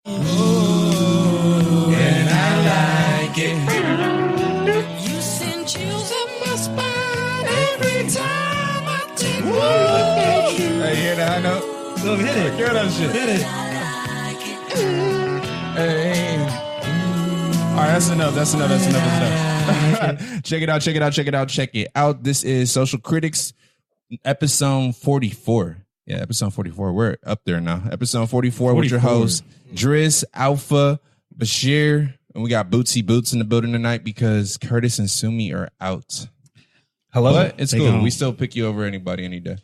Ooh, and I like it. You send chills up my spine every time I take a look at you. Hey, you hear that high note? So hit it. Hear that shit. Hit it. Hey. All right, that's enough. That's enough. Check it out. This is Social Critics, episode 44. Yeah, episode 44. We're up there now. Episode 44 with your hosts, Driz, Alpha, Bashir, and we got Bootsy Boots in the building tonight because Curtis and Sumi are out. Hello. But it's They cool. gone. We still pick you over anybody any day.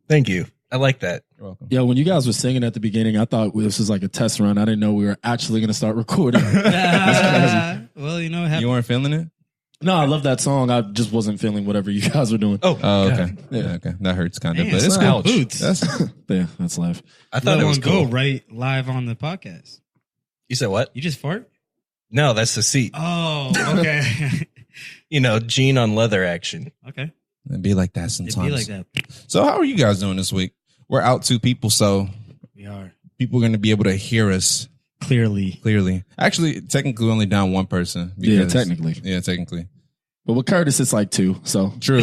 Thank you. I like that. You're welcome. Yo, when you guys were singing at the beginning, I thought this was like a test run. I didn't know we were actually going to start recording. Well, you know, it You weren't feeling it? No, I love that song. I just wasn't feeling whatever you guys were doing. Oh, okay. Yeah. Yeah, okay. That hurts kind of, Damn, but it's son. cool. Boots. That's Yeah, that's life. I thought Let it was one cool. go right live on the podcast. You said what? You just fart? No, that's the seat. Oh, okay. You know, jean on leather action. Okay. It'd be like that It'd sometimes. be like that. So how are you guys doing this week? We're out 2 people, so We are. people are going to be able to hear us Clearly. clearly. Actually, technically only down 1 person. Yeah, because- technically. Yeah, technically. But with Curtis, it's like 2. So True.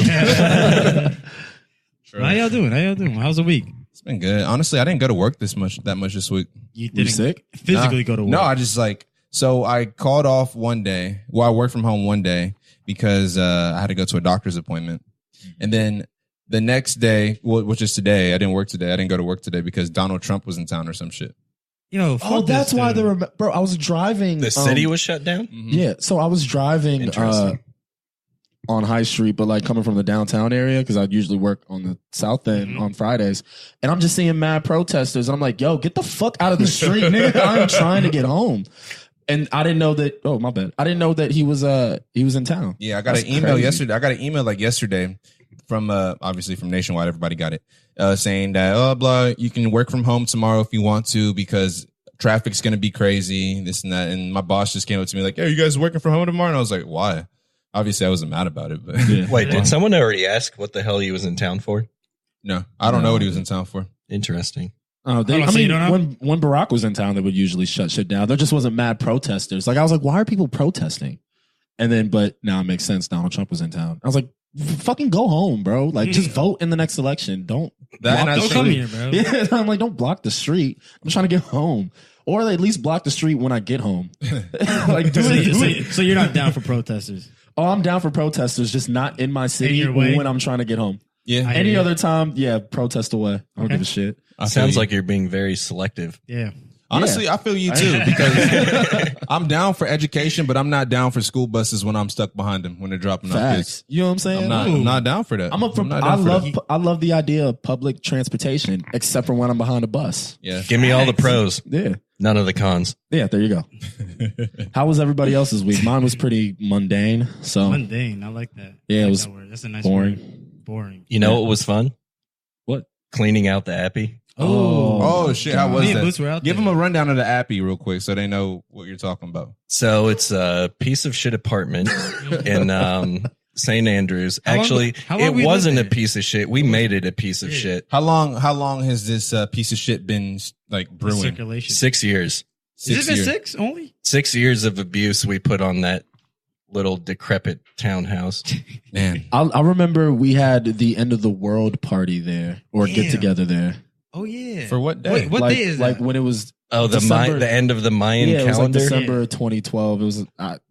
How y'all doing? How's the week? It's been good. Honestly, I didn't go to work that much this week. You you didn't sick? physically go to work. No, I just so I called off one day. Well, I worked from home one day because I had to go to a doctor's appointment. And then the next day, which is today, I didn't work today. I didn't go to work today because Donald Trump was in town or some shit. Yo, Oh, fuck that's this why dude. they were. Bro, I was driving. The city was shut down? Yeah, so I was driving Interesting. on High Street, but like coming from the downtown area because I'd usually work on the south end on Fridays, and I'm just seeing mad protesters. And I'm like, "Yo, get the fuck out of the street, nigga! I'm trying to get home." And I didn't know that. Oh, my bad. I didn't know that he was in town. Yeah, I got That's an email crazy. yesterday. I got an email yesterday from obviously from Nationwide. Everybody got it saying that blah, you can work from home tomorrow if you want to because traffic's gonna be crazy, this and that. And my boss just came up to me like, "Hey, you guys working from home tomorrow?" And I was like, "Why?" Obviously, I wasn't mad about it, but Wait, did someone already ask what the hell he was in town for? no, I don't know what he was in town for. Interesting. Oh, Hold on, so you don't know? when Barack was in town, they would usually shut shit down. There just wasn't mad protesters. Like I was like, why are people protesting? And then, but now it makes sense. Donald Trump was in town. I was like, fucking go home, bro. Like just vote in the next election. Don't That- and block I the Don't should- come street. here, bro. Yeah, I'm like, don't block the street. I'm trying to get home, or at least block the street when I get home. Like, do it. So you're not down for protesters? Oh, I'm down for protesters, just not in my city your way? when I'm trying to get home. Yeah, I- Any hear you. other time, yeah, protest away. I don't Okay. give a shit. I feel Sounds you. like you're being very selective. Yeah. Honestly, I feel you too because I'm down for education, but I'm not down for school buses when I'm stuck behind them when they're dropping off Facts. kids. You know what I'm saying? I'm not down for that. I'm up for. not I down for love. that. I love the idea of public transportation, except for when I'm behind a bus. Yeah, Give me all the pros, Yeah, none of the cons. yeah. There you go. How was everybody else's week? Mine was pretty mundane. So Mundane. I like that. Yeah, I it like was that word. That's a nice boring. word. Boring. You know what was fun? What? Cleaning out the appy. Oh shit! How was Me and that? Boots were out Give there. them a rundown of the appy real quick so they know what you're talking about. So it's a piece of shit apartment in St. Andrews. How long- Actually, how long it we wasn't a lived there? piece of shit. We made it a piece of shit. How long has this piece of shit been like brewing? Circulation. 6 years. Has it been years. 6 only? 6 years of abuse we put on that little decrepit townhouse. Man, I remember we had the end of the world party there, or Damn. get together there. Oh yeah. for what day? Wait, what like, day is like that? when it was? Oh, December- the end of the Mayan yeah, it was like calendar. December 2012. It was,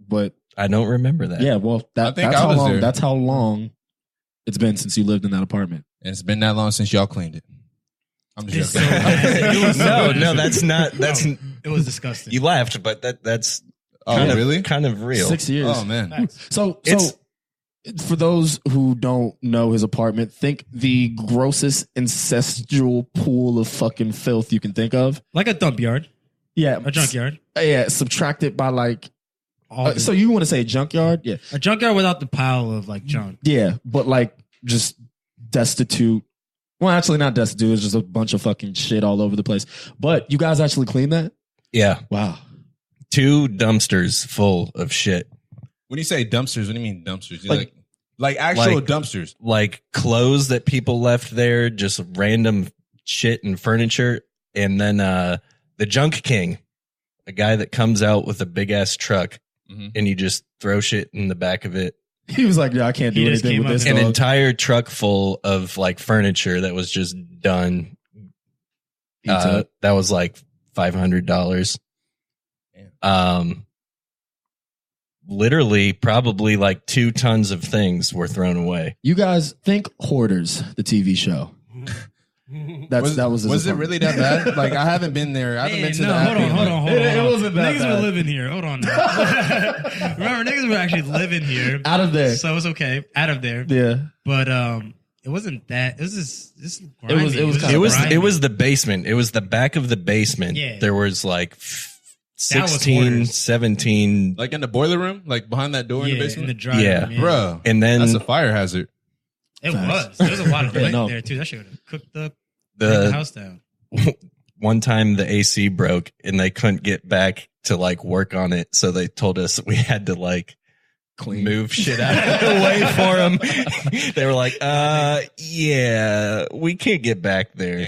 but I don't remember that. yeah, well, I think that's I how was long. there. That's how long it's been since you lived in that apartment. And it's been that long since y'all cleaned it. I'm It's just so joking. nasty. It was so No, nasty. that's not. That's No, it was disgusting. you laughed, but that's Oh, kind of, really? kind of real. 6 years. Oh man, Facts. So It's- for those who don't know his apartment, think the grossest ancestral pool of fucking filth you can think of. Like a dump yard, Yeah, a junkyard. Yeah, subtracted by like. All the- So you want to say junkyard? Yeah, a junkyard without the pile of like junk. yeah, but like just destitute. Well, actually, not destitute. It's just a bunch of fucking shit all over the place. But you guys actually clean that? Yeah, Wow. 2 dumpsters full of shit, when you say dumpsters, what do you mean dumpsters? You like actual like- dumpsters? like clothes that people left there, just random shit and furniture, and then the junk king. a guy that comes out with a big ass truck Mhm. and you just throw shit in the back of it. He was like, yeah, I can't do He just anything came with up this An dog. entire truck full of like furniture that was just done. Pizza. That was like $500. Literally, probably like 2 tons of things were thrown away. You guys think Hoarders, the TV show? That was Was it really that bad? Like I haven't been there. I haven't been to the hold Abbey. on. It wasn't that Niggas bad. were living here. Hold on. Now. Remember, niggas were actually living here. out of there? So it's okay. Out of there. Yeah. But it wasn't that. It was just It was grimy. kinda It was the basement. It was the back of the basement. Yeah. There was like That was 16, Hoarders. Like 17. in the boiler room, like behind that door in the in the basement. dry Yeah. room, Bro, And then that's a fire hazard. It Facts. was. There was a lot of Yeah, light no. there too. That shit would have cooked the house down. one time the AC broke and they couldn't get back to like work on it. So they told us we had to like move shit out of the way for them. They were like, yeah, we can't get back there.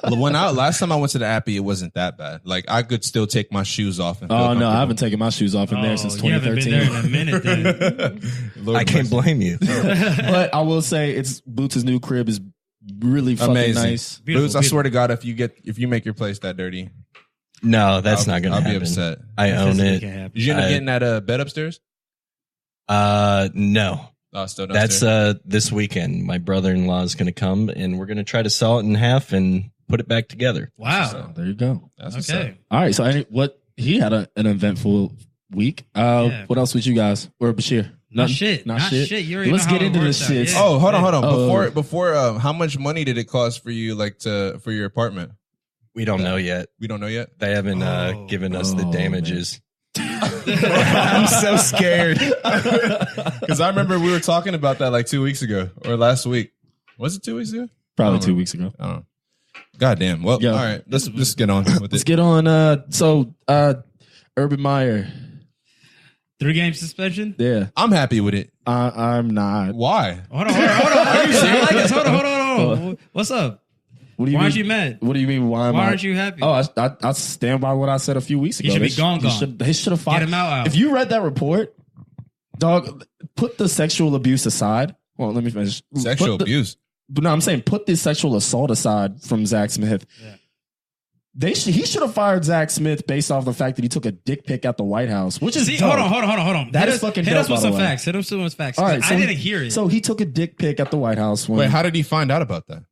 Last time I went to the Appy, it wasn't that bad. Like I could still take my shoes off. And feel Oh no, I comfortable. haven't taken my shoes off in there since you haven't been there 2013. in a minute. Then. Lord I can't mercy. blame you. But I will say, it's Boots' new crib is really fucking Amazing. nice. Beautiful, Boots, I swear to God, if you make your place that dirty, No, that's not going to I'll happen. be upset. I own Physically it. can't happen. Did you end up I- getting that bed upstairs? No. Oh, still That's downstairs. this weekend. My brother-in-law is going to come and we're going to try to saw it in half and put it back together. Wow. So there you go. That's what's up. Okay. All right. So he had an eventful week. Yeah. What else with you guys? Or Bashir? Not Nothing? shit. Not Not shit. shit. You already Let's know how get it into the works out. shits. Yeah. Oh, hold on. Oh. Before, how much money did it cost for you, like for your apartment? We don't know yet. We don't know yet. They haven't given us the Oh, damages. I'm so scared because I remember we were talking about that like 2 weeks ago or last week. Was it 2 weeks ago? Probably Oh. 2 weeks ago. I don't know. God damn. Well, Yeah. all right. Let's get on with Let's it. get on. Urban Meyer. 3-game suspension. Yeah. I'm happy with it. I'm not. Why? Hold on. Are you serious? I like this. Hold on. What's up? What do you Why mean? aren't you mad? What do you mean? Why am Why I? aren't you happy? Oh, I stand by what I said a few weeks ago. He should be They gone. They should have fired Get him out. If you read that report, dog, put the sexual abuse aside. Well, let me finish. Sexual Put the- abuse. But no, I'm saying put the sexual assault aside from Zach Smith. Yeah. He should have fired Zach Smith based off the fact that he took a dick pic at the White House, which is See, dope. hold on. That hit is us, fucking hit dope, us with by the some way. facts. Hit us with some facts. All right, I didn't hear it. So he took a dick pic at the White House. When, Wait, how did he find out about that?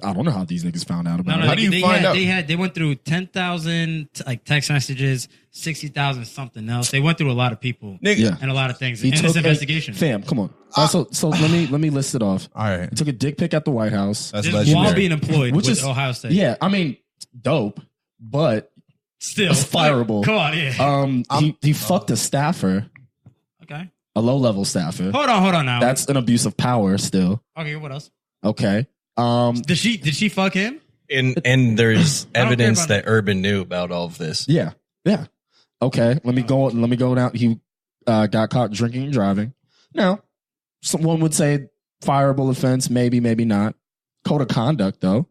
I don't know how these niggas found out about No, it. How do you they find had, out? They went through 10,000 like text messages, 60,000 something else. They went through a lot of people Nigga. Yeah. and a lot of things He in took this a- investigation. Fam, come on. So let me list it off. All right. He took a dick pic at the White House. That's Just legendary. while being employed Which with is- Ohio State. Yeah, I mean, dope, but Still. That's fireable. Come on, yeah. he fucked a staffer, Okay. a low level staffer. Hold on now. That's an abuse of power still. okay, what else? Okay. Did she fuck him? And there's I don't care evidence about that Urban knew about all of this. Yeah. Okay. Let me go down. He got caught drinking and driving. Now, someone would say fireable offense, maybe not. Code of conduct though.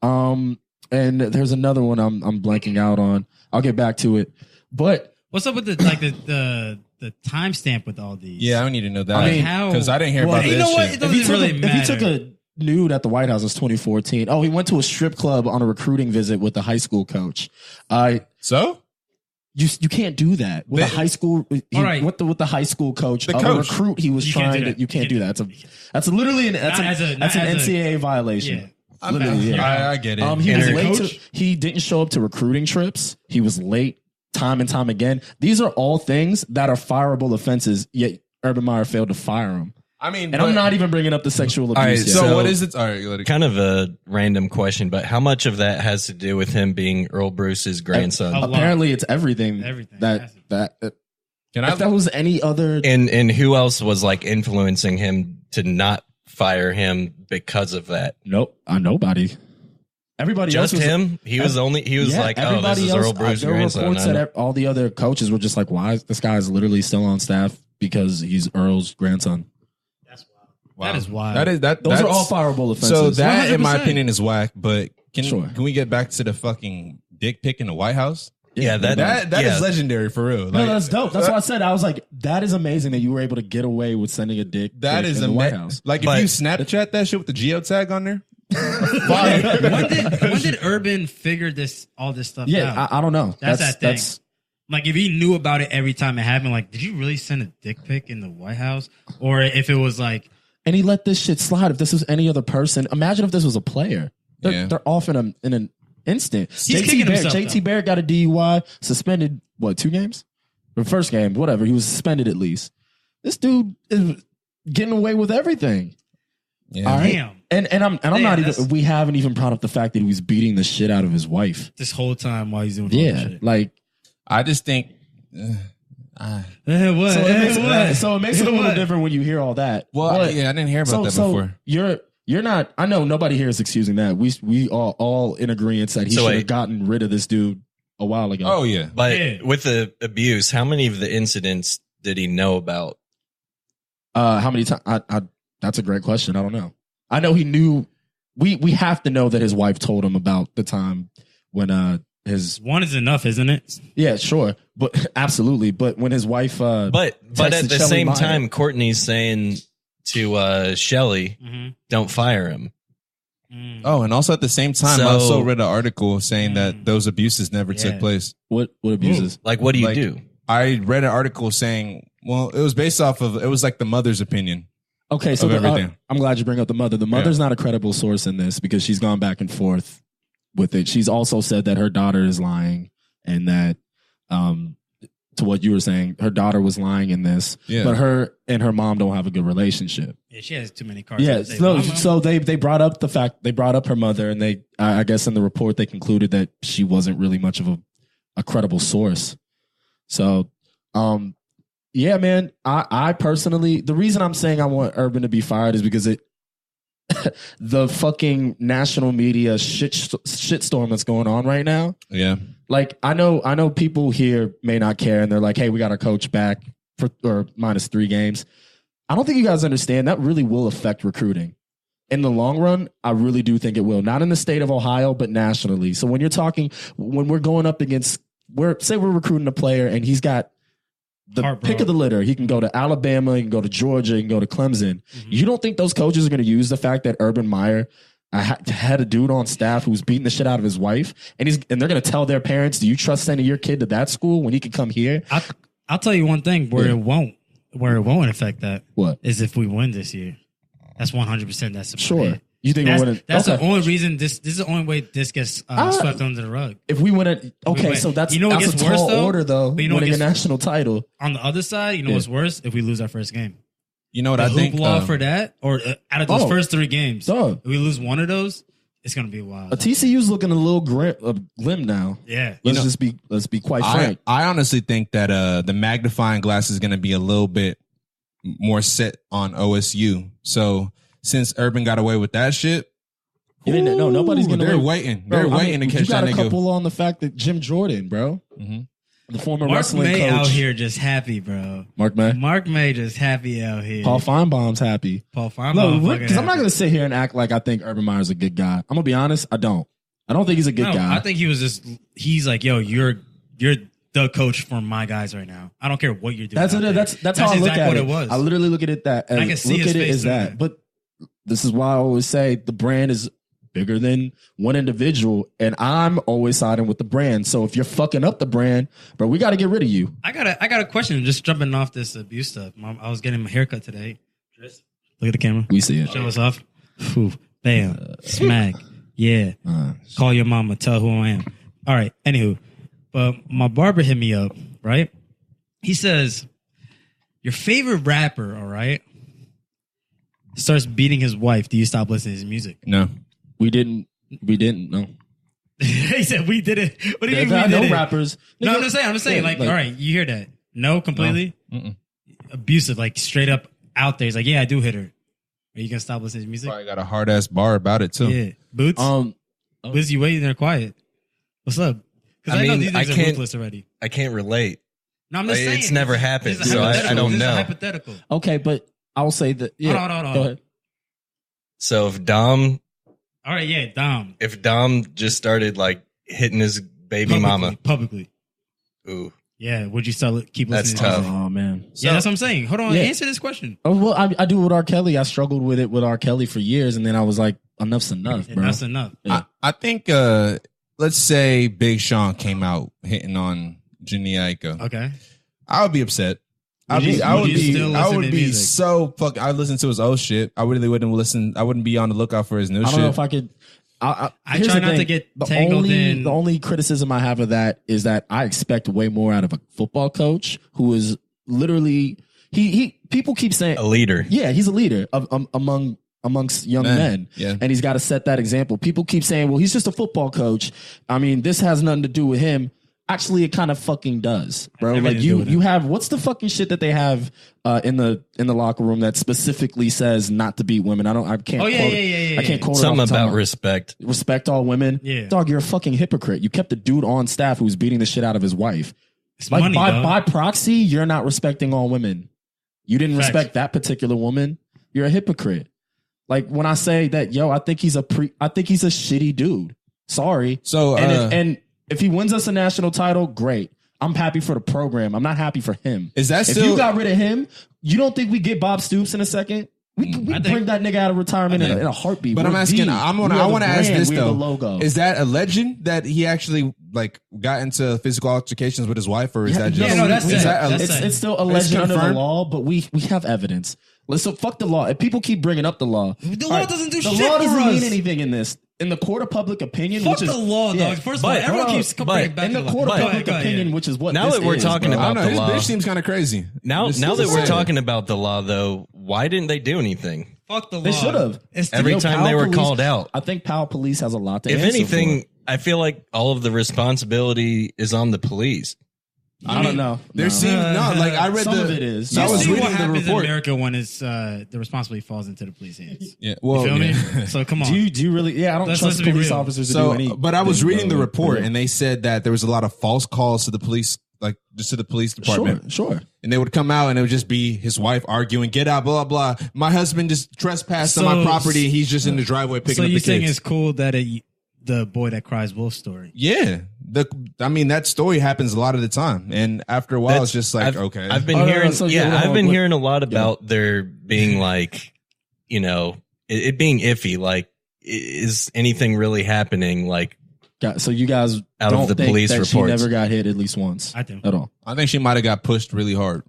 And there's another one I'm blanking out on. I'll get back to it. But What's up with the timestamp with all these? Yeah, I don't need to know that. I mean, because I didn't hear well, about you this know what? shit. It doesn't really if he took matter. a nude at the White House, it's 2014. Oh, he went to a strip club on a recruiting visit with the high school coach. So? You can't do that with a They- high school. All right. with the high school coach, The of coach. a recruit. He was You can't trying do to. that. You can't do that. That's literally an Not as a- an not as a- NCAA violation. Yeah. Literally, yeah. I get it. He was And late. coach? He didn't show up to recruiting trips. He was late time and time again. These are all things that are fireable offenses. Yet Urban Meyer failed to fire him. I mean, And I'm not even bringing up the sexual abuse. right, yet. So, So- what is it? All right, let it Kind of a random question, but how much of that has to do with him being Earl Bruce's grandson? A lot. Apparently, it's everything. Everything. That Can I? if that was any other. And who else was like influencing him to not fire him because of that? Nope, nobody. Everybody Just else was, him? He was like, oh, this everybody is else, Earl Bruce's there were grandson. reports I that all the other coaches were just like, "Why is this guy's literally still on staff because he's Earl's grandson?" That is wild. That is that. Those that's, are all fireable offenses. So that, in my 100%. opinion, is whack. But Sure. can we get back to the fucking dick pic in the White House? Yeah, That yeah. is legendary for real. No, Like, that's dope. That's why I said I was like, that is amazing that you were able to get away with sending a dick. that pic is in the White amazing. House. Like But- if you Snapchat that shit with the geotag on there. when did Urban figure all this stuff Yeah, out? I don't know. That's that thing. Like if he knew about it every time it happened, like, did you really send a dick pic in the White House? Or if it was like, and he let this shit slide. If this was any other person, imagine if this was a player. They're, Yeah. they're off in an instant. He's kicking himself, JT though. Barrett got a DUI, suspended, 2 games? The first game, whatever. He was suspended at least. This dude is getting away with everything. Yeah. All right. damn, And I'm Damn, not that's- even, we haven't even brought up the fact that he was beating the shit out of his wife. this whole time while he's doing all this Yeah. shit. Like, I just think. What? so it makes it a little What? different when you hear all that. Well, But- yeah, I didn't hear about that before. You're not. I know nobody here is excusing that. We are all in agreement that he So should have wait. gotten rid of this dude a while ago. Oh yeah. But Yeah. with the abuse, how many of the incidents did he know about? How many times? That's a great question. I don't know. I know he knew. We have to know that his wife told him about the time when his One is enough, isn't it? yeah sure, but absolutely. But when his wife But at texted the Shelley same Meyer. time, Courtney's saying to Shelly, Mm-hmm. "Don't fire him." Oh, and also at the same time, I So- also read an article saying that those abuses never Yeah. took place. what abuses? Like, what do you Like- do? I read an article saying, well, it was based off of, it was like the mother's opinion. Okay, so Of everything. I'm glad you bring up the mother. The mother's not a credible source in this because she's gone back and forth with it. She's also said that her daughter is lying and that, to what you were saying, her daughter was lying in this. Yeah. But her and her mom don't have a good relationship. Yeah, she has too many cards. Yeah, on the table. so they brought up the fact they brought up her mother, and they I guess in the report they concluded that she wasn't really much of a credible source. So, yeah, man, I personally, the reason I'm saying I want Urban to be fired is because the fucking national media shitstorm that's going on right now. Yeah. Like I know people here may not care, and they're like, hey, we got our coach back or -3 games. I don't think you guys understand that really will affect recruiting. In the long run, I really do think it will. Not in the state of Ohio, but nationally. So when we're going up against, say we're recruiting a player and he's got the Heart, pick bro. of the litter. He can go to Alabama, he can go to Georgia, he can go to Clemson. You don't think those coaches are going to use the fact that Urban Meyer had a dude on staff who's beating the shit out of his wife, and they're going to tell their parents, do you trust sending your kid to that school when he can come here? I'll tell you one thing where Yeah. it won't affect that What? is if we win this year. That's 100%. That's Sure. yeah. You think That's, we're winning? that's Okay. the only reason this is the only way this gets swept under the rug. If we win it, okay, win. so that's You know what that's a gets worse, tall though? order though. But you know what winning a gets- national title. On the other side, you know Yeah. what's worse? If we lose our first game. You know what The I think? hoopla for that, or out of those Oh. first 3 games, Dog. if we lose one of those, it's gonna be wild. TCU's looking a little glim now. Yeah, Let's be quite frank. I honestly think that the magnifying glass is going to be a little bit more set on OSU. So since Urban got away with that shit, No, nobody's gonna. They're win. waiting. Bro, They're I waiting mean, to catch you got that a nigga. couple on the fact that Jim Jordan, bro, Mhm. the former Mark wrestling May coach, out here just happy, bro. Mark May, Mark May just happy out here. Paul Feinbaum's happy. Paul Feinbaum. No, fucking because I'm not happy. gonna sit here and act like I think Urban Meyer's a good guy. I'm gonna be honest. I don't think he's a good No, guy. I think he was just. He's like, yo, you're the coach for my guys right now. I don't care what you're doing. That's out it. there. That's how I look exactly at what it. it was. I literally look at it that. I can see his face as doing that. it. But this is why I always say the brand is bigger than one individual, and I'm always siding with the brand. So if you're fucking up the brand, bro, we got to get rid of you. I got a question. Just jumping off this abuse stuff. I was getting my haircut today. Look at the camera. We see it. Show us off. Whew. Bam. Smack. Yeah. Call your mama. Tell who I am. All right. Anywho, but my barber hit me up. Right. He says, your favorite rapper. All right. Starts beating his wife. Do you stop listening to his music? No. We didn't. No. He said we did it. What do you mean I we did know it? rappers. No, Nigga, I'm just saying, yeah, like, all right, you hear that? No, completely abusive, like straight up out there. He's like, yeah, I do hit her. Are you gonna stop listening to music? Probably got a hard ass bar about it too. Yeah, Boots. Boots, you waiting there quiet? What's up? Because I I know mean, these I things are can't- ruthless already. I can't relate. No, I'm just saying It's never happened, This is a so I hypothetical. don't This is a know. hypothetical. Okay, but I'll say that. Yeah, Hold on. Go ahead. So if Dom All right, yeah, Dom. just started like hitting his baby mama, Publicly. Ooh, Yeah, would you still keep That's listening? tough. To Oh man. yeah, that's what I'm saying. Hold on, Yeah. answer this question. Oh well, I do it with R. Kelly. I struggled with it with R. Kelly for years, and then I was like, enough's enough, bro. That's enough. Yeah. I think let's say Big Sean came out hitting on Jhené Aiko. Okay. I would be upset. I Would you still I listen would to be music? so fuck. I listen to his old shit. I really wouldn't listen. I wouldn't be on the lookout for his new I shit. don't know if I could. I I try not to get tangled in. The only criticism I have of that is that I expect way more out of a football coach who is literally he. People keep saying, a leader. yeah, he's a leader of amongst young men, Yeah. and he's got to set that example. People keep saying, well, he's just a football coach. I mean, this has nothing to do with him. Actually, it kind of fucking does, bro. Everything Like to do with you him. have what's the fucking shit that they have in the locker room that specifically says not to beat women? I can't. Oh, yeah, quote yeah, it. yeah, yeah, I can't yeah. quote it Something off the top about of my- respect. respect all women. Yeah. Dog, you're a fucking hypocrite. You kept a dude on staff who was beating the shit out of his wife. It's Like money, by dog. proxy, you're not respecting all women. You didn't Facts. respect that particular woman. You're a hypocrite. Like when I say that, yo, I think he's a shitty dude. Sorry. So, And if he wins us a national title, great. I'm happy for the program. I'm not happy for him. Is that If still? you got rid of him, you don't think we get Bob Stoops in a second? We I think- bring that nigga out of retirement in think- a heartbeat. But We're I'm asking. the- I we want are to the ask brand, this we are though. the logo. Is that a legend that he actually like got into physical altercations with his wife, or is that just? Yeah, no, that's is it. that a- That's it. It's still a It's legend under the confirmed? law, but we have evidence. Listen, fuck the law. If people keep bringing up the law, The all law doesn't do the shit law for doesn't us. mean anything in this. In the court of public opinion, Fuck which is the law, yeah, dog. First of all, but- everyone hold keeps on. comparing But- back in to the court of Go public ahead, opinion, yeah. which is what Now this that we're is, talking bro. I don't about know. the law. This bitch seems kind of crazy. Now This that is we're sad. talking about the law, though, why didn't they do anything? Fuck the law. They should have. Every time they were called out. I think Powell Police has a lot to If answer anything, for. I feel like all of the responsibility is on the police. I don't know. There No. seems no like I read Some the. of it is. I You was see reading what the happens in report. America when it's the responsibility falls into the police hands. Yeah, You well, feel me? yeah. So come on. Do you really? Yeah, I don't Let's trust be police real. officers to So, do any. but I was reading the report, Yeah. and they said that there was a lot of false calls to the police, like just to the police department. Sure. And they would come out and it would just be his wife arguing, get out, blah, blah. My husband just trespassed on my So- property. He's just in the driveway picking So up the you're saying kids. it's cool that the boy that cries wolf story. Yeah. I mean, that story happens a lot of the time. And after a while, it's just like, I've, okay. I've been Oh, no, hearing, so yeah, yeah, I've been what- hearing a lot about there being like, you know, it being iffy. Like, is anything really happening? Like, So you guys Out of don't the think police that she reports. never got hit at least once I do. at all. I think she might have got pushed really hard.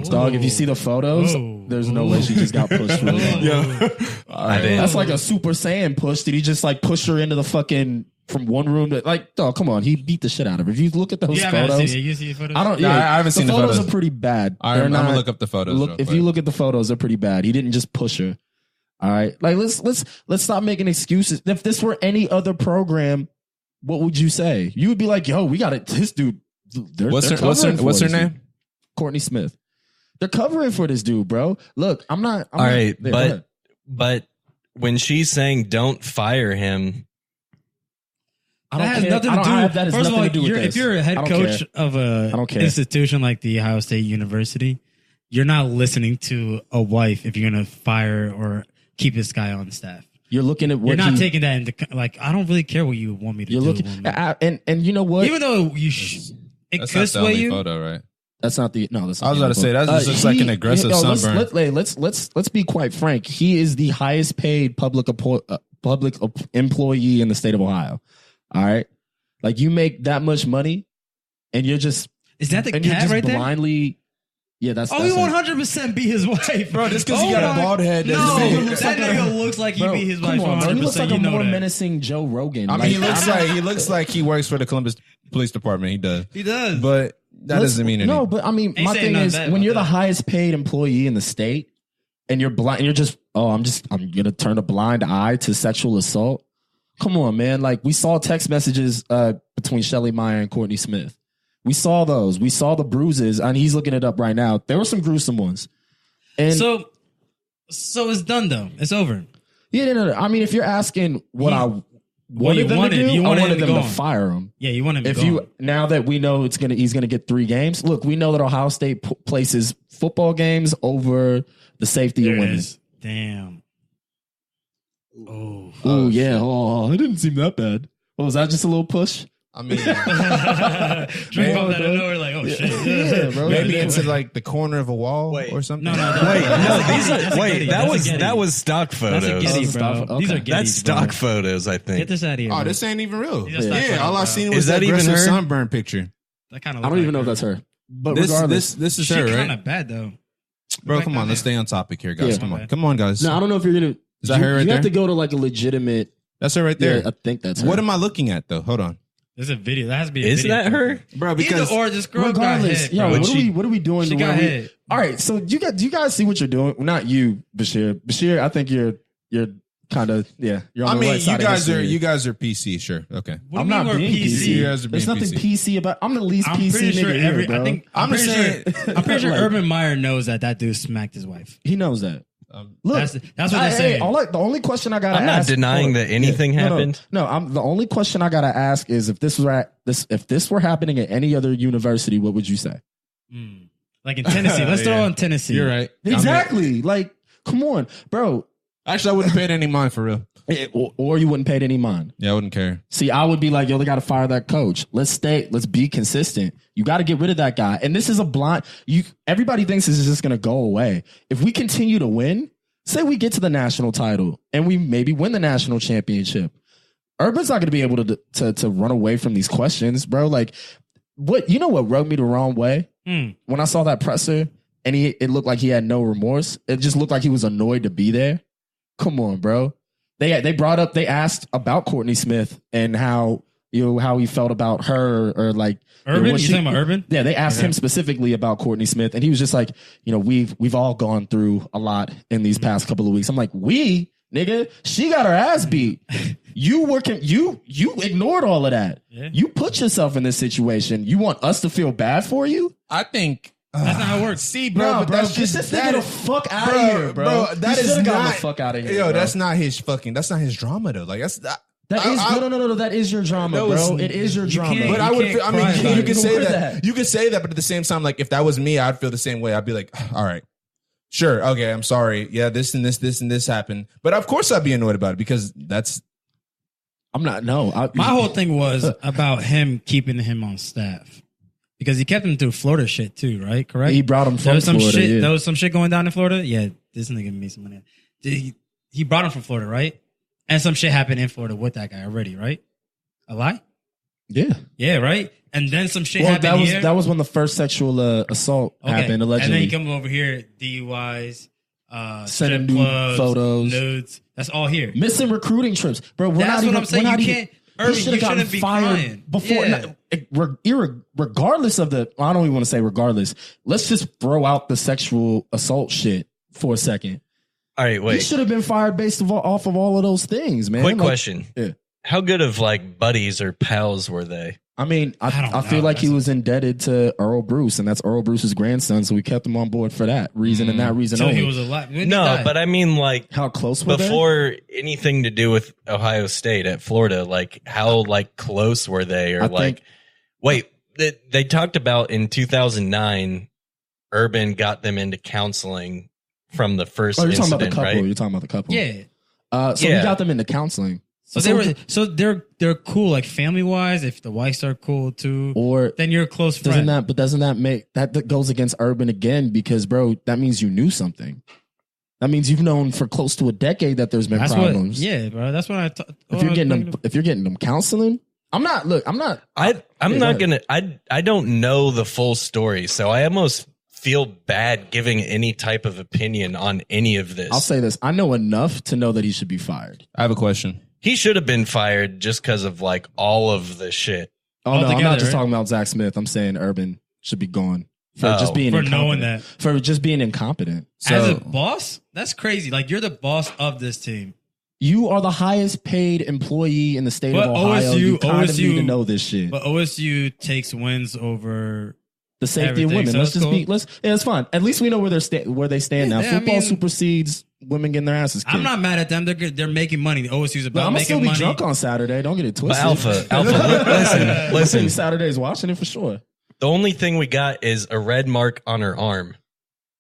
Dog, if you see the photos, Whoa. there's no way she just got pushed really hard. I didn't. That's like a Super Saiyan push. Did he just like push her into the fucking from one room to like? Dog, come on, he beat the shit out of her. If you look at those Yeah, I haven't photos, seen it. You see the photos? I don't. No, Yeah, I haven't seen the photos. photos. Are pretty bad. I'm They're going to not- look up the photos. Look, real if quick. you look at the photos, they're pretty bad. He didn't just push her. All right, like let's stop making excuses. If this were any other program, what would you say? You would be like, "Yo, we got it. This dude." What's her covering for what's her this dude. name? Courtney Smith. They're covering for this dude, bro. Look, I'm not. all right, yeah, go ahead. but when she's saying don't fire him, I That don't has care. nothing I to don't do. have- that has First of nothing all, to do with if this. you're a I head don't coach care. of a I don't care. institution like the Ohio State University, you're not listening to a wife if you're going to fire or keep this guy on staff. You're looking at what You're not he- taking that into like. I don't really care what you want me to You're do. looking, woman. and you know what? Even though it That's could not the sway only you. photo, right? That's not the no. That's not I was the about to say, that photo. just looks like an aggressive sunburn. Let's be quite frank. He is the highest paid public employee in the state of Ohio. All right, like you make that much money, and you're just Is that the and you're cat just right there? blindly. Yeah, that's. Oh, that's he it. 100% be his wife, Bro, just 'cause he got a my- bald head No, doesn't mean- that nigga looks like he Bro, be his come wife on, bro. He looks 100%. like You a know more that. menacing Joe Rogan. I mean, he looks like he works for the Columbus Police Department. He does. He does. But that doesn't mean anything. No, but I mean, Ain't my saying thing nothing is bad when about you're the that. highest paid employee in the state, and you're blind, and you're just, I'm gonna turn a blind eye to sexual assault. Come on, man! Like we saw text messages between Shelly Meyer and Courtney Smith. We saw those. We saw the bruises, and he's looking it up right now. There were some gruesome ones. And So it's done though. It's over. yeah, no. I mean, if you're asking what He- I you wanted them wanted- to do, you I wanted wanted him them to gone. fire him. Yeah, you want him. If gone. you now that we know he's gonna get 3 games. Look, we know that Ohio State places football games over the safety There of it women. is. Damn. Oh. Oh yeah. Oh, it didn't seem that bad. Oh, was that just a little push? I mean, Drink off that of nowhere, like, oh shit. Yeah, bro. maybe into like the corner of a wall or something. No. Wait, no, these That's a are wait. Getty. That That's a was Getty. that was stock That's a photos. Getty, Oh, bro. okay. These are Gettys, That's stock bro. photos, I think. Get this out of here. Oh, bro. this ain't even real. These are stock Yeah, photos, all I bro. seen was Is that the even aggressive her? sunburn picture. That kind of. I don't even know if that's her. But regardless, This is She her, kind right? of bad though. Bro, Back come down on, let's there. stay on topic here, guys. Yeah. Come on, Okay. come on, guys. no, I don't know if you're gonna. Is that her right You have there? to go to like a legitimate. That's her right there. Yeah, I think that's her. What am I looking at though? Hold on, There's a video. That has to be. A Is video that her? bro. Because Either or this girl got Regardless, hit. yo, bro. what are we doing? She to got where we- hit. All right, so do you guys see what you're doing? Not you, Bashir. Bashir, I think you're kind of you're on I the mean, right side you of guys are PC, sure, okay. What I'm do you mean not we're being PC. You guys are There's being nothing PC. PC about. I'm the least I'm PC pretty sure nigga here, bro. I think I'm pretty just saying- sure. I'm pretty sure Like- Urban Meyer knows that dude smacked his wife. He knows that. Look, That's what they're saying. The only question I gotta I'm not ask. denying that anything happened. No, I'm the only question I gotta ask is if this were happening at any other university, what would you say? Like in Tennessee. Let's throw Yeah. on Tennessee. You're right. Exactly. Like, come on, bro. Actually, I wouldn't pay it any mind for real. Or you wouldn't pay it any mind. Yeah, I wouldn't care. See, I would be like, yo, they got to fire that coach. Let's be consistent. You got to get rid of that guy. And this is a blind, everybody thinks this is just going to go away. If we continue to win, say we get to the national title and we maybe win the national championship, Urban's not going to be able to run away from these questions, bro. Like, what rubbed me the wrong way? When I saw that presser and it looked like he had no remorse. It just looked like he was annoyed to be there. Come on, bro. They asked about Courtney Smith and how he felt about her or like Urban? You talking about Urban? Yeah, they asked him specifically about Courtney Smith and he was just like, we've all gone through a lot in these past couple of weeks. I'm like, nigga, she got her ass beat. You ignored all of that. Yeah. You put yourself in this situation. You want us to feel bad for you? I think That's not how it works. See, bro, but that's just this that nigga the is- fuck out of here, bro. That You is should've gotten not the fuck out of here. Yo, bro. that's not his drama though. Like that's That is no. That is your drama, No, bro. it's- It is your drama. can't- But I would. can't I cry mean, about you it. could say Ignore that. that. You could say that, but at the same time, like if that was me, I'd feel the same way. I'd be like, all right, sure, okay, I'm sorry. Yeah, this and this happened. But of course, I'd be annoyed about it because that's. I'm not. No, My whole thing was about him keeping him on staff because he kept him through Florida shit too, right? Correct. He brought him There from was some Florida. shit. yeah. There was some shit going down in Florida. Yeah, this nigga made some money. He brought him from Florida, right? And some shit happened in Florida with that guy already, right? A lie? Yeah. Yeah, right. And then some shit Well, happened here. that was when the first sexual assault happened allegedly. And then he comes over here, DUIs, Sending strip nude clubs, photos. nudes. That's all here. Missing recruiting trips, bro. We're That's not what even, I'm saying. we're not You even- can't. he Urban, should you have gotten shouldn't be fired crying before. Yeah. Regardless of the, I don't even want to say regardless. Let's just throw out the sexual assault shit for a second. All right, He wait. should have been fired based off of all of those things, man. Quick Like, question. Yeah. How good of like buddies or pals were they? I mean, I don't I feel know. like he was indebted to Earl Bruce, and that's Earl Bruce's grandson, so we kept him on board for that reason and that reason So only. he was alive. When did he No, die? but I mean like How close were they? before anything to do with Ohio State at Florida, like how like close were they? Or I like, think- wait, they talked about in 2009, Urban got them into counseling from the first Oh, you're talking about the incident, couple. right? You're talking about the couple. yeah. So Yeah. we got them into counseling. So they're cool, like family wise. If the wives are cool too, Or then you're a close friend. doesn't that make that goes against Urban again? Because bro, that means you knew something. That means you've known for close to a decade that there's been That's problems. what. Yeah, bro. That's what I. If you're getting them counseling, I'm not. I'm Yeah, not go gonna. I don't know the full story, so I almost feel bad giving any type of opinion on any of this. I'll say this. I know enough to know that he should be fired. I have a question. He should have been fired just because of like all of the shit. Oh no, I'm Altogether, not just right? talking about Zach Smith. I'm saying Urban should be gone for Oh. just being For incompetent. knowing that. For just being incompetent. As a So boss, that's crazy. Like you're the boss of this team. You are the highest paid employee in the state But of Ohio. you kind of OSU need to know this shit. But OSU takes wins over. The safety of everything, women. so Let's that's just cool. it's fine. At least we know where they stand now. Yeah, I Football mean- supersedes women getting their asses kicked. I'm not mad at them. They're making money. The OSU's But about I'm gonna making still be money. drunk on Saturday. Don't get it But twisted. Alpha, listen. Saturday's watching it for sure. The only thing we got is a red mark on her arm,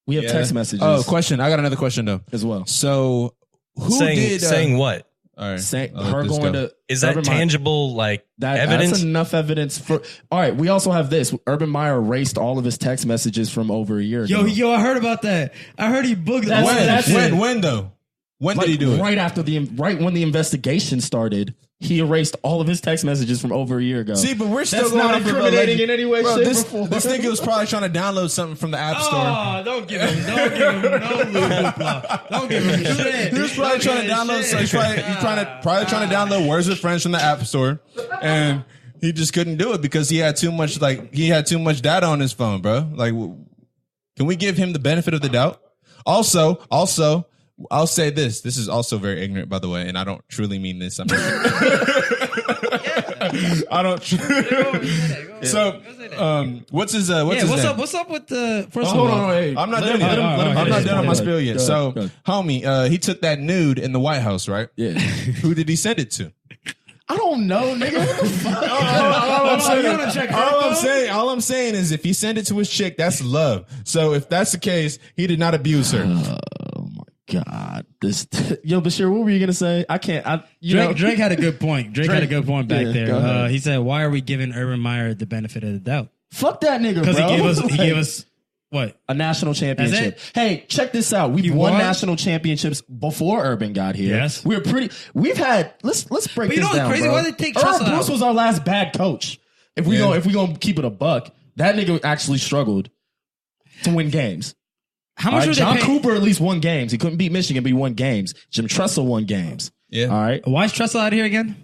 We have Yeah. text messages Oh, question. I got another question though. as well. So who did saying what? All right. Saying I'll let her this going go. to Is that Urban Meyer- tangible like That's evidence? enough evidence for. All right, we also have this. Urban Meyer erased all of his text messages from over a year ago. Yo, I heard about that. I heard he booked. That's- all that that's shit. When though? When Like, did he do it? right when the investigation started, he erased all of his text messages from over a year ago. See, but we're still That's going not off of incriminating alleged- in any way, Bro, shape, this, or form. this nigga was probably trying to download something from the App Store. Oh, don't give him no hoopla. Don't give him shit. He was probably trying to download. So he's probably trying to download Words with Friends from the App Store, and he just couldn't do it because he had too much data on his phone, bro. Like, can we give him the benefit of the doubt? Also, I'll say this. This is also very ignorant, by the way, and I don't truly mean this. I'm I don't. So, what's his name? What's up with the first hold of all? on, hey. I'm not Let done him- yet. let him- let him I'm not finish. done on my Go spiel ahead. yet. Go So, ahead. homie, he took that nude in the White House, right? Yeah. Who did he send it to? I don't know, nigga. What the fuck? All I'm saying is if he sent it to his chick, that's love. So if that's the case, he did not abuse her. Oh my god, this yo, Bashir, what were you gonna say? I can't. Drake had a good point. Drake had a good point back Yeah, there. go ahead. He said, "Why are we giving Urban Meyer the benefit of the doubt? Fuck that nigga, Because bro. he gave us what? a national championship. That's Hey, check this out. We You won won? national championships before Urban got here. Yes. We've had. Let's break But you this know what's down, crazy? bro. Why they take Earl Tressel Bruce out? was our last bad coach. If we gonna keep it a buck, that nigga actually struggled to win games. How All much right, were they John paying? Cooper at least won games. He couldn't beat Michigan, but he won games. Jim Tressel won games. Yeah. All right. Why is Tressel out here again?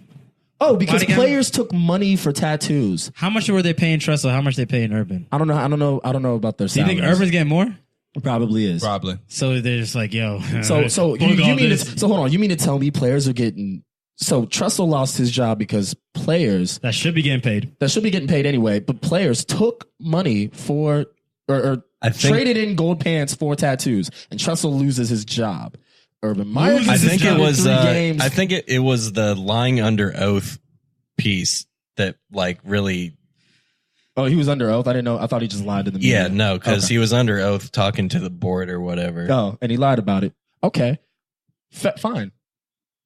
Oh, because Why again? players took money for tattoos. How much were they paying Tressel? How much they paying Urban? I don't know about their Do you salaries. think Urban's getting more? Probably is. Probably. So they're just like, yo. So book you all mean this. to, so hold on? You mean to tell me players are getting? So Tressel lost his job because players that should be getting paid? that should be getting paid anyway, but players took money for or I think- traded in gold pants for tattoos, and Tressel loses his job. Urban Meyer, Loses I his think job it was. 3 games. I think it was the lying under oath piece that like really. Oh, he was under oath. I didn't know. I thought he just lied to the media. Yeah, no, because Okay. he was under oath talking to the board or whatever. Oh, and he lied about it. Okay, fine.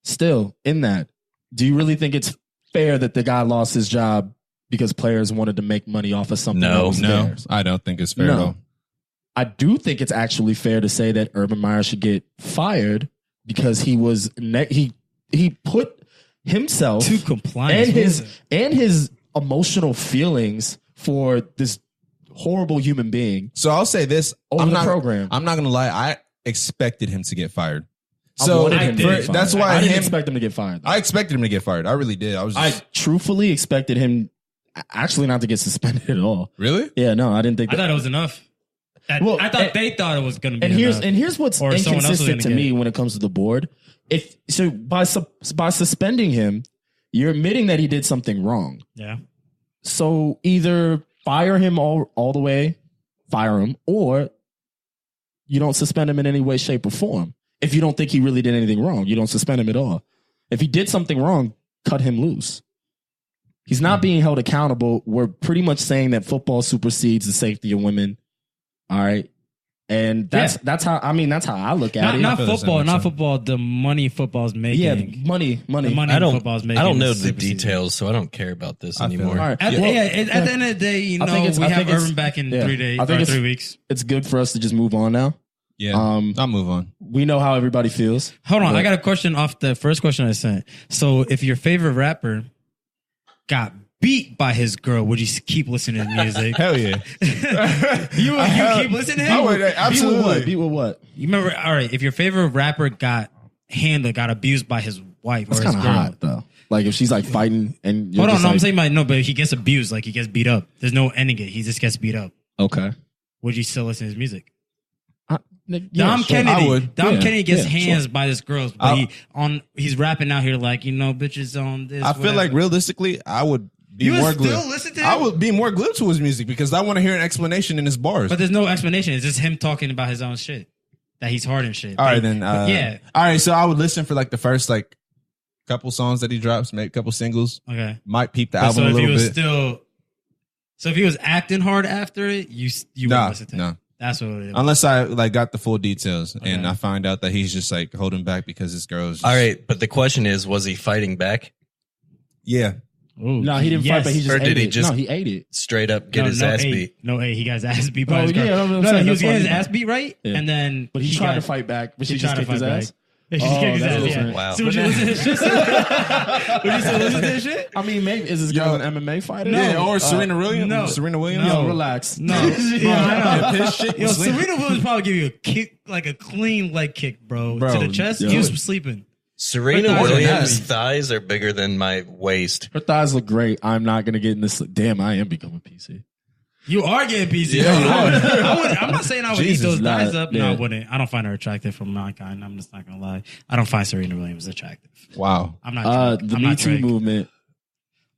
Still, in that, do you really think it's fair that the guy lost his job because players wanted to make money off of something? No, that was No, theirs? I don't think it's fair No. at all. I do think it's actually fair to say that Urban Meyer should get fired because he was he put himself Too compliant. and his emotional feelings for this horrible human being. So I'll say this. Over I'm the not, program. I'm not going to lie. I expected him to get fired. I So wanted him to for- get fired. that's why I didn't him- expect him to get fired. I expected him to get fired. I really did. I was I just, truthfully expected him actually not to get suspended at all. really? Yeah, no, I didn't think I that. thought it was enough. Well, I thought they thought it was going to be And enough. here's what's Or someone else was inconsistent to gonna me get it. when it comes to the board. If so, by suspending him, you're admitting that he did something wrong. Yeah. So either fire him all the way, fire him, or you don't suspend him in any way, shape, or form. If you don't think he really did anything wrong, you don't suspend him at all. If he did something wrong, cut him loose. He's not being held accountable. We're pretty much saying that football supersedes the safety of women. All right. And that's how I look at it. Not feel the same football, way, not too. football. The money football's making. Yeah, money. The money I don't. football's making. I don't know is the superseded. details, so I don't care about this I feel anymore. it. All right. At, Well, at the end of the day, you I know, think it's- we I have think it's- Urban back in yeah. 3 days I think or it's- 3 weeks. it's good for us to just move on now. Yeah. I'll move on. We know how everybody feels. Hold on, But- I got a question off the first question I sent. So, if your favorite rapper got beat by his girl, would you keep listening to music? Hell yeah. you keep listening to him? I would absolutely. Beat with what? You remember? All right, if your favorite rapper got abused by his wife That's or his kind of girl. hot though. Like if she's like fighting and you're Hold on, just no, I'm like, saying about no, but he gets abused, like he gets beat up. There's no ending it. He just gets beat up. okay. Would you still listen to his music? Yeah, Dom sure. Kennedy. I would. Dom Yeah, Kennedy gets yeah, hands by this girl, but he's rapping out here like, you know, bitches on this. I feel like whatever. realistically, I would be You would more still glued. listen to him? I would be more glued to his music because I want to hear an explanation in his bars. But there's no explanation. It's just him talking about his own shit. That he's hard and shit. All right, Like, then. yeah. All right, so I would listen for like the first like couple songs that he drops, maybe a couple singles. Okay. Might peep the But album so a if he little was bit. still, so if he was acting hard after it, you Nah, wouldn't listen to him. no. That's what it is. Unless I like got the full details and I find out that he's just like holding back because this girl is just, All right, but the question is, was he fighting back? Yeah. Ooh, No, he didn't fight, but he just Or did ate he it. just- No, he ate it. Straight up get his no, ass hey, beat. No, hey, he got his ass beat by Oh, his girl. yeah, I'm No, saying he was that's why getting his he- ass beat, right? Yeah. And then But he tried to fight back, but she just tried to kicked his fight ass. back. Yeah, she Oh, just kicked his that's ass. different. Yeah. Wow. So would you listen to his shit? Would you still listen to his shit? I mean, maybe is this girl an MMA fighter? Yeah, or Serena Williams. no. Serena Williams. Yo, relax. No. Yeah, his shit Yo, was sleeping. Serena Williams probably give you a kick, like a clean leg kick, bro, Bro, to the chest. yo. He was sleeping. Serena Her thighs are Williams' heavy. thighs are bigger than my waist. Her thighs look great. I'm not gonna get in this. Damn, I am becoming PC. You are getting PC. Yeah, you I'm not saying I would Jesus, eat those thighs nah, up. No, I yeah. wouldn't. I don't find her attractive from mankind. I'm just not gonna lie. I don't find Serena Williams attractive. Wow. I'm not. The I'm Me not Too Drake. movement.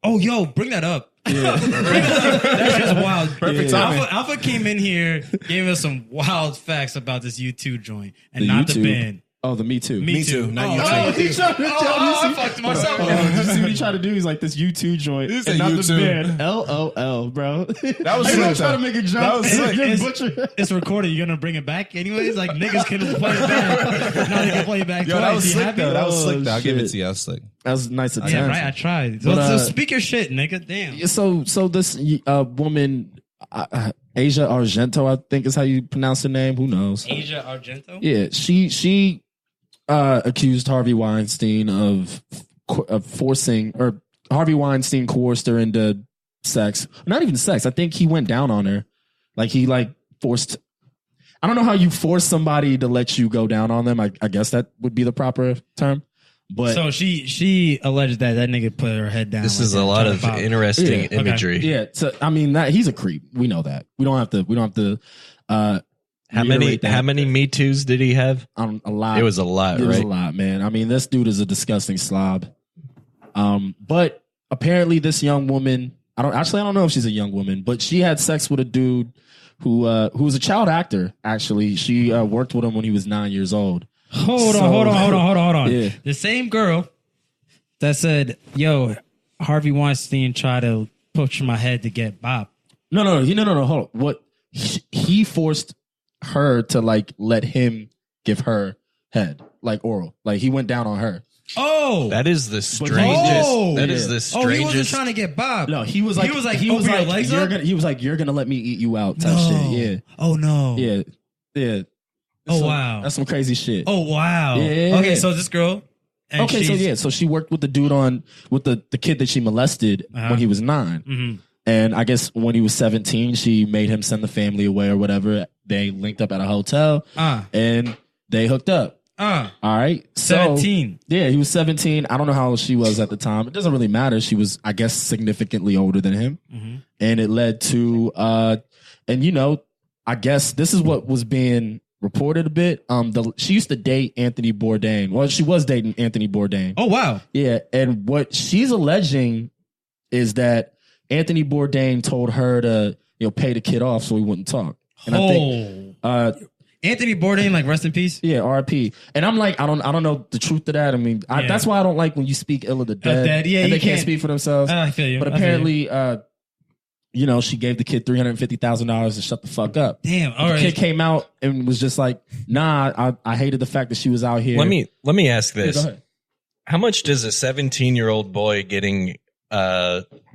Oh, yo, bring that up. That's just wild. Perfect timing. Alpha came in here, gave us some wild facts about this U2 joint, and The not U2. the band. Oh, the Me Too. Me Too, not oh, U2. oh, He tried to I fucked myself. You see what he tried to do? He's like this U2 joint, He and said not the U2. band. LOL, bro. That was He slick, trying to though. make a That joke. was slick. Get It's- butchered. It's recorded. You're gonna bring it back anyways. Like niggas can play it back. Now they can play it back Yo, twice. that was You slick happy? though. That was Oh, slick though. I'll give it shit. to you. That was slick. That was a nice attempt. Yeah, right. I tried. So, But, so speak your shit, nigga. Damn. So this woman, Asia Argento, I think is how you pronounce her name. Who knows? Asia Argento. Yeah, she accused Harvey Weinstein of forcing, or Harvey Weinstein coerced her into sex. Not even sex. I think he went down on her. Like he forced. I don't know how you force somebody to let you go down on them. I guess that would be the proper term. But So she alleged that nigga put her head down. This like is a that, lot talking of about- interesting Yeah, imagery. yeah, so, I mean that he's a creep. We know that. We don't have to. How many Me Too's did he have? A lot. It was a lot, It was right? a lot, man. I mean, this dude is a disgusting slob. But apparently, this young woman, I don't know if she's a young woman, but she had sex with a dude who was a child actor. Actually, she worked with him when he was 9 years old. Hold So- on. Yeah. The same girl that said, "Yo, Harvey Weinstein tried to push my head to get Bob." No. Hold on. What he forced her to let him give her head, oral. He went down on her. Oh, That is the strangest. Oh! That is Yeah. the oh, he wasn't strangest. trying to get Bob. No, he was like, open your legs you're up? gonna, he was like, you're gonna let me eat you out, type No. shit. Oh no. Yeah, yeah. Oh, So, wow. that's some crazy shit. Oh wow. Yeah. Okay, so this girl. And Okay, so she worked with the dude with the kid that she molested Uh-huh. when he was 9. Mhm. And I guess when he was 17, she made him send the family away or whatever. They linked up at a hotel and they hooked up. All right. So, 17. Yeah, he was 17. I don't know how old she was at the time. It doesn't really matter. She was, I guess, significantly older than him. Mhm. And it led to, I guess this is what was being reported a bit. She used to date Anthony Bourdain. Well, she was dating Anthony Bourdain. Oh wow. Yeah, and what she's alleging is that Anthony Bourdain told her to, pay the kid off so he wouldn't talk. And I think, Anthony Bourdain, like rest in peace. yeah, RP. And I'm like, I don't know the truth to that. I mean, Yeah. that's why I don't like when you speak ill of the dead. dead, yeah, and you they can't can't- speak for themselves. I feel you. But I feel you. apparently, she gave the kid $350,000 to shut the fuck up. Damn. All The right. kid came out and was just like, nah, I hated the fact that she was out here. Let me ask Yeah, this: go ahead. How much does a 17-year-old boy getting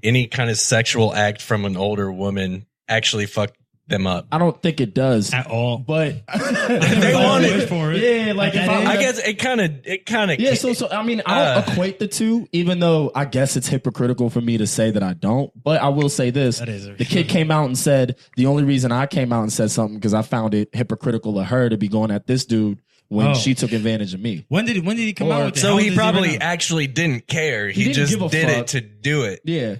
any kind of sexual act from an older woman actually fuck them up? I don't think it does. At all. But They want it. for it. Yeah, like if I guess it kind of Yeah, so I mean, I don't equate the two, even though I guess it's hypocritical for me to say that I don't. But I will say this: That is the kid came out and said the only reason I came out and said something because I found it hypocritical of her to be going at this dude when Oh. she took advantage of me. When did he come Or- out with it? So How old he is right probably now? actually didn't care. He didn't just give a did fuck. it to do it. Yeah,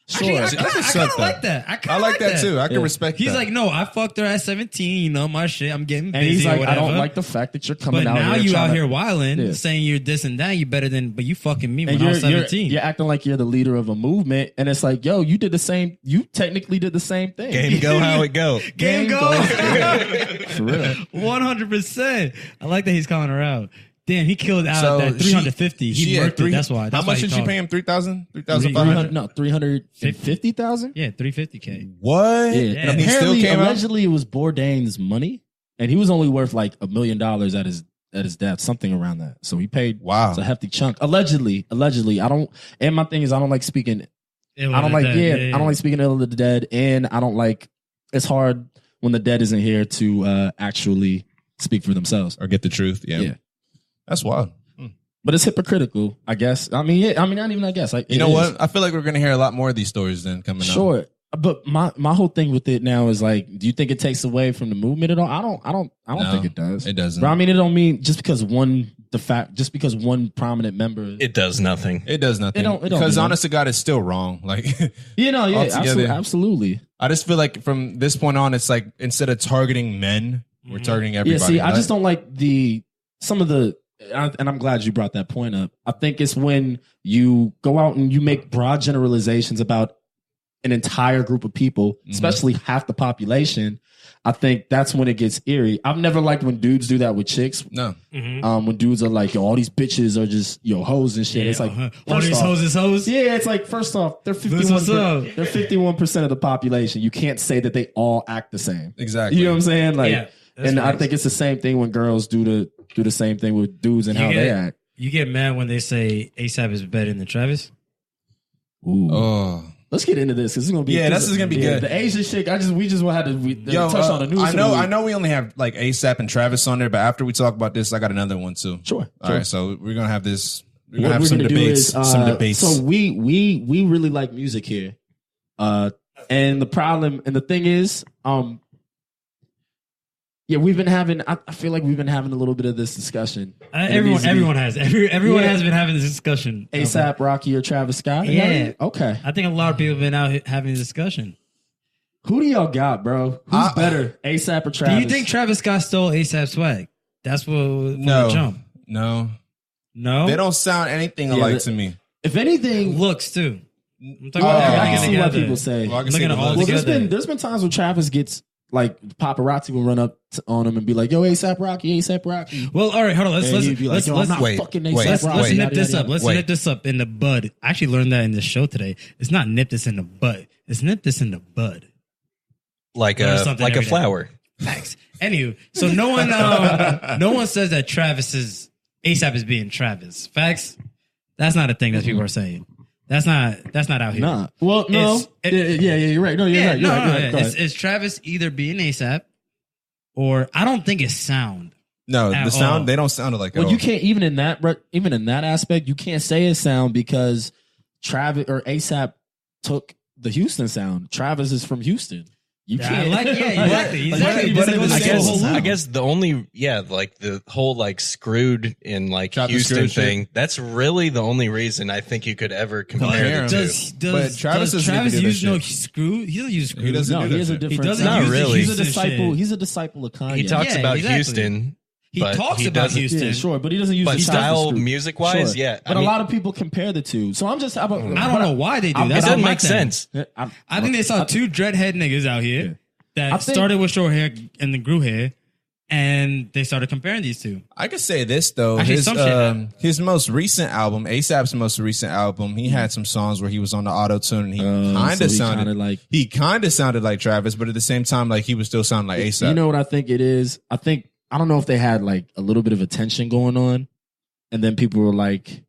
I sure. kind of like that. I like that too. I can Yeah. respect He's that. like, no, I fucked her at 17. You know my shit. I'm getting busy And he's or like, I whatever. don't like the fact that you're coming But out now here you trying out to- here wilding, Yeah. saying you're this and that. You better than, but you fucking me and when I was 17. you're acting like you're the leader of a movement, and it's like, yo, you did the same. You technically did the same thing. Game go how it go. Game go. For real. 100%. I like that he's calling her out. Damn, he killed out So that 350. she He had worked it. That's why. How That's much why did she pay him? 3,000? 300, 3,500? no, 350,000. Yeah, 350K. What? Yeah, And he still apparently, came out? allegedly, it was Bourdain's money, and he was only worth like $1 million at his death, something around that. So he paid Wow. a hefty chunk. Allegedly, I don't. And my thing is, I don't like speaking. Ill I don't of like. the dead. Yeah, I don't like speaking ill of the dead, and I don't like. It's hard when the dead isn't here to actually speak for themselves. Or get the truth. Yeah. Yeah. That's wild. But it's hypocritical, I guess. I mean, yeah, I mean, not even I guess. Like, You it know is. what? I feel like we're going to hear a lot more of these stories then coming up. Sure. But my whole thing with it now is like, do you think it takes away from the movement at all? I don't No, think it does. It doesn't. But I mean, it don't mean just because one prominent member. It does nothing. It does nothing. It don't Because do honest to God, it's still wrong. Like, Yeah, Altogether. absolutely. I just feel like from this point on, it's like instead of targeting men, we're targeting everybody. Yeah, see, I Like, just don't like some of the, and I'm glad you brought that point up. I think it's when you go out and you make broad generalizations about an entire group of people, especially half the population. I think that's when it gets eerie. I've never liked when dudes do that with chicks. No. When dudes are like, yo, all these bitches are just hoes and shit. It's like, all first these off- hoes is hoes. Yeah, it's like first off, they're This what's up. 51%. They're 51% of the population. You can't say that they all act the same. Exactly. You know what I'm saying? Like, Yeah, that's and I right. think it's the same thing when girls do the same thing with dudes and You how get they it. act. You get mad when they say ASAP is better than Travis. Ooh. Oh. Let's get into this. This is gonna be Yeah, this is gonna be good. The Asian shit. We just had to Yo, touch on the news. I know we only have like ASAP and Travis on there, but after we talk about this, I got another one too. Sure. All right, so we're gonna have this. We're gonna What have we're some gonna do debates. is, Some debates. So we really like music here, and the problem and the thing is, yeah, we've been having. I feel like we've been having a little bit of this discussion. And it needs to be Everyone has. Everyone Yeah. has been having this discussion. ASAP Rocky or Travis Scott. Yeah. Okay. I think a lot of people have been out here having this discussion. Who do y'all got, bro? Who's better, ASAP or Travis? Do you think Travis Scott stole ASAP swag? That's what from no, the jump. no, No, they don't sound anything Yeah, alike but- to me. if anything, looks too. I'm talking oh, about I everything can see why together. people say. Well, I can Looking see at the all looks. Well, together. there's been times when Travis gets like paparazzi will run up on him and be like, "Yo, ASAP Rocky, ASAP Rocky." Well, all right, hold on. And he'd be like, "Yo, I'm not wait, fucking wait, ASAP Let's Rocky." nip yada, this yada, up. Let's Wait. nip this up in the bud. I actually learned that in the show today. It's not nip this in the bud. It's nip this in the bud. Like Learn a something like a every day. flower. Thanks. Anywho, so no one says that Travis is ASAP is being Travis. Facts. That's not a thing that people are saying. That's not out here. Nah. Well, no. Yeah, you're right. No, you're right. You're right. Go ahead. Go ahead. It's Travis either being ASAP or I don't think it's sound. No, At the sound all. they don't sound alike. At Well, all. you can't even in that aspect, you can't say it sound because Travis or ASAP took the Houston sound. Travis is from Houston. You Yeah, can't. exactly. Like, Exactly. but But it was I the guess whole I loop. guess the only like the whole like screwed in like Chopped and Houston screwed shit. thing. That's really the only reason I think you could ever compare Compare the two. But Travis does doesn't Travis even do use that no shit. screw? He doesn't use screw. He doesn't No, do he that has a shit. different. doesn't Not use the really. He's a Houston disciple. shit. He's a disciple of Kanye. He talks Yeah, about exactly. Houston. He but talks he about doesn't- Houston. Yeah, sure, but he doesn't use But the style, Travis screw. music wise, Sure. yeah. But a lot of people compare the two. So I'm just. I don't know why they do I'm- that. It That's doesn't not my make thing. sense. I think they saw two dreadhead niggas out here that I think- started with short hair and then grew hair, and they started comparing these two. I could say this though. Actually, some shit His most recent album, ASAP's most recent album, he had some songs where he was on the auto tune and he kind so of he sounded kinda like- he kind of sounded like Travis, but at the same time, like he was still sounding like ASAP. You know what I think it is? I don't know if they had like a little bit of attention going on, and then people were like,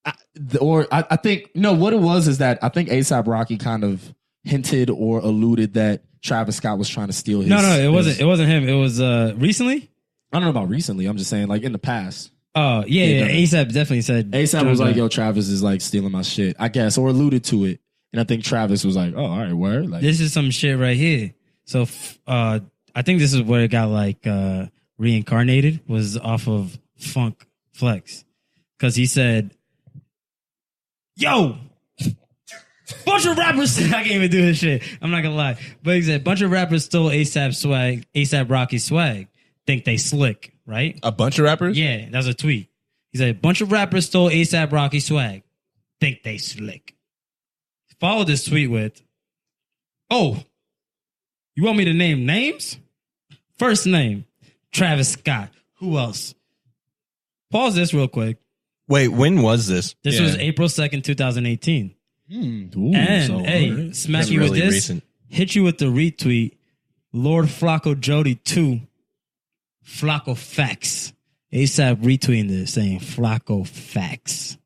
I think no. What it was is that I think ASAP Rocky kind of hinted or alluded that Travis Scott was trying to steal his. No, it wasn't. his- It wasn't him. It was recently. I don't know about recently. I'm just saying like in the past. Oh yeah, Yeah, ASAP definitely said. ASAP was like, "Yo, Travis is like stealing my shit," I guess, or alluded to it, and I think Travis was like, "Oh, all right, word." Like, this is some shit right here. So I think this is where it got like reincarnated was off of Funk Flex because he said, "Yo, bunch of rappers." I can't even do this shit. I'm not gonna lie, but he said, "Bunch of rappers stole ASAP swag, ASAP Rocky swag. Think they slick, right?" A bunch of rappers. Yeah, that's a tweet. He said, "Bunch of rappers stole ASAP Rocky swag. Think they slick." Follow this tweet with, "Oh, you want me to name names? First name, Travis Scott. Who else? pause this real quick. Wait, when was this? This Yeah. was April 2nd, 2018. Ooh, And so, hey, alright. smack That's you with really this. recent. Hit you with the retweet. Lord Flacco Jody 2. Flacco facts. ASAP retweeting this saying Flacco facts.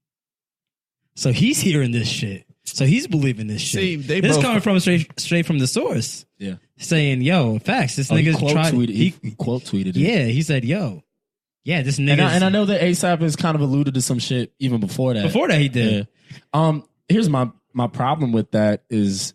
So he's hearing this shit. So he's believing this shit. See, they this both- coming from straight from the source. Yeah. Saying, yo, facts. This Oh, he nigga's quote tried. tweeted. He quote tweeted it. Yeah, he said, yo. Yeah, this nigga. And I know that ASAP has kind of alluded to some shit even before that. Before that, he did. Yeah. Here's my problem with that is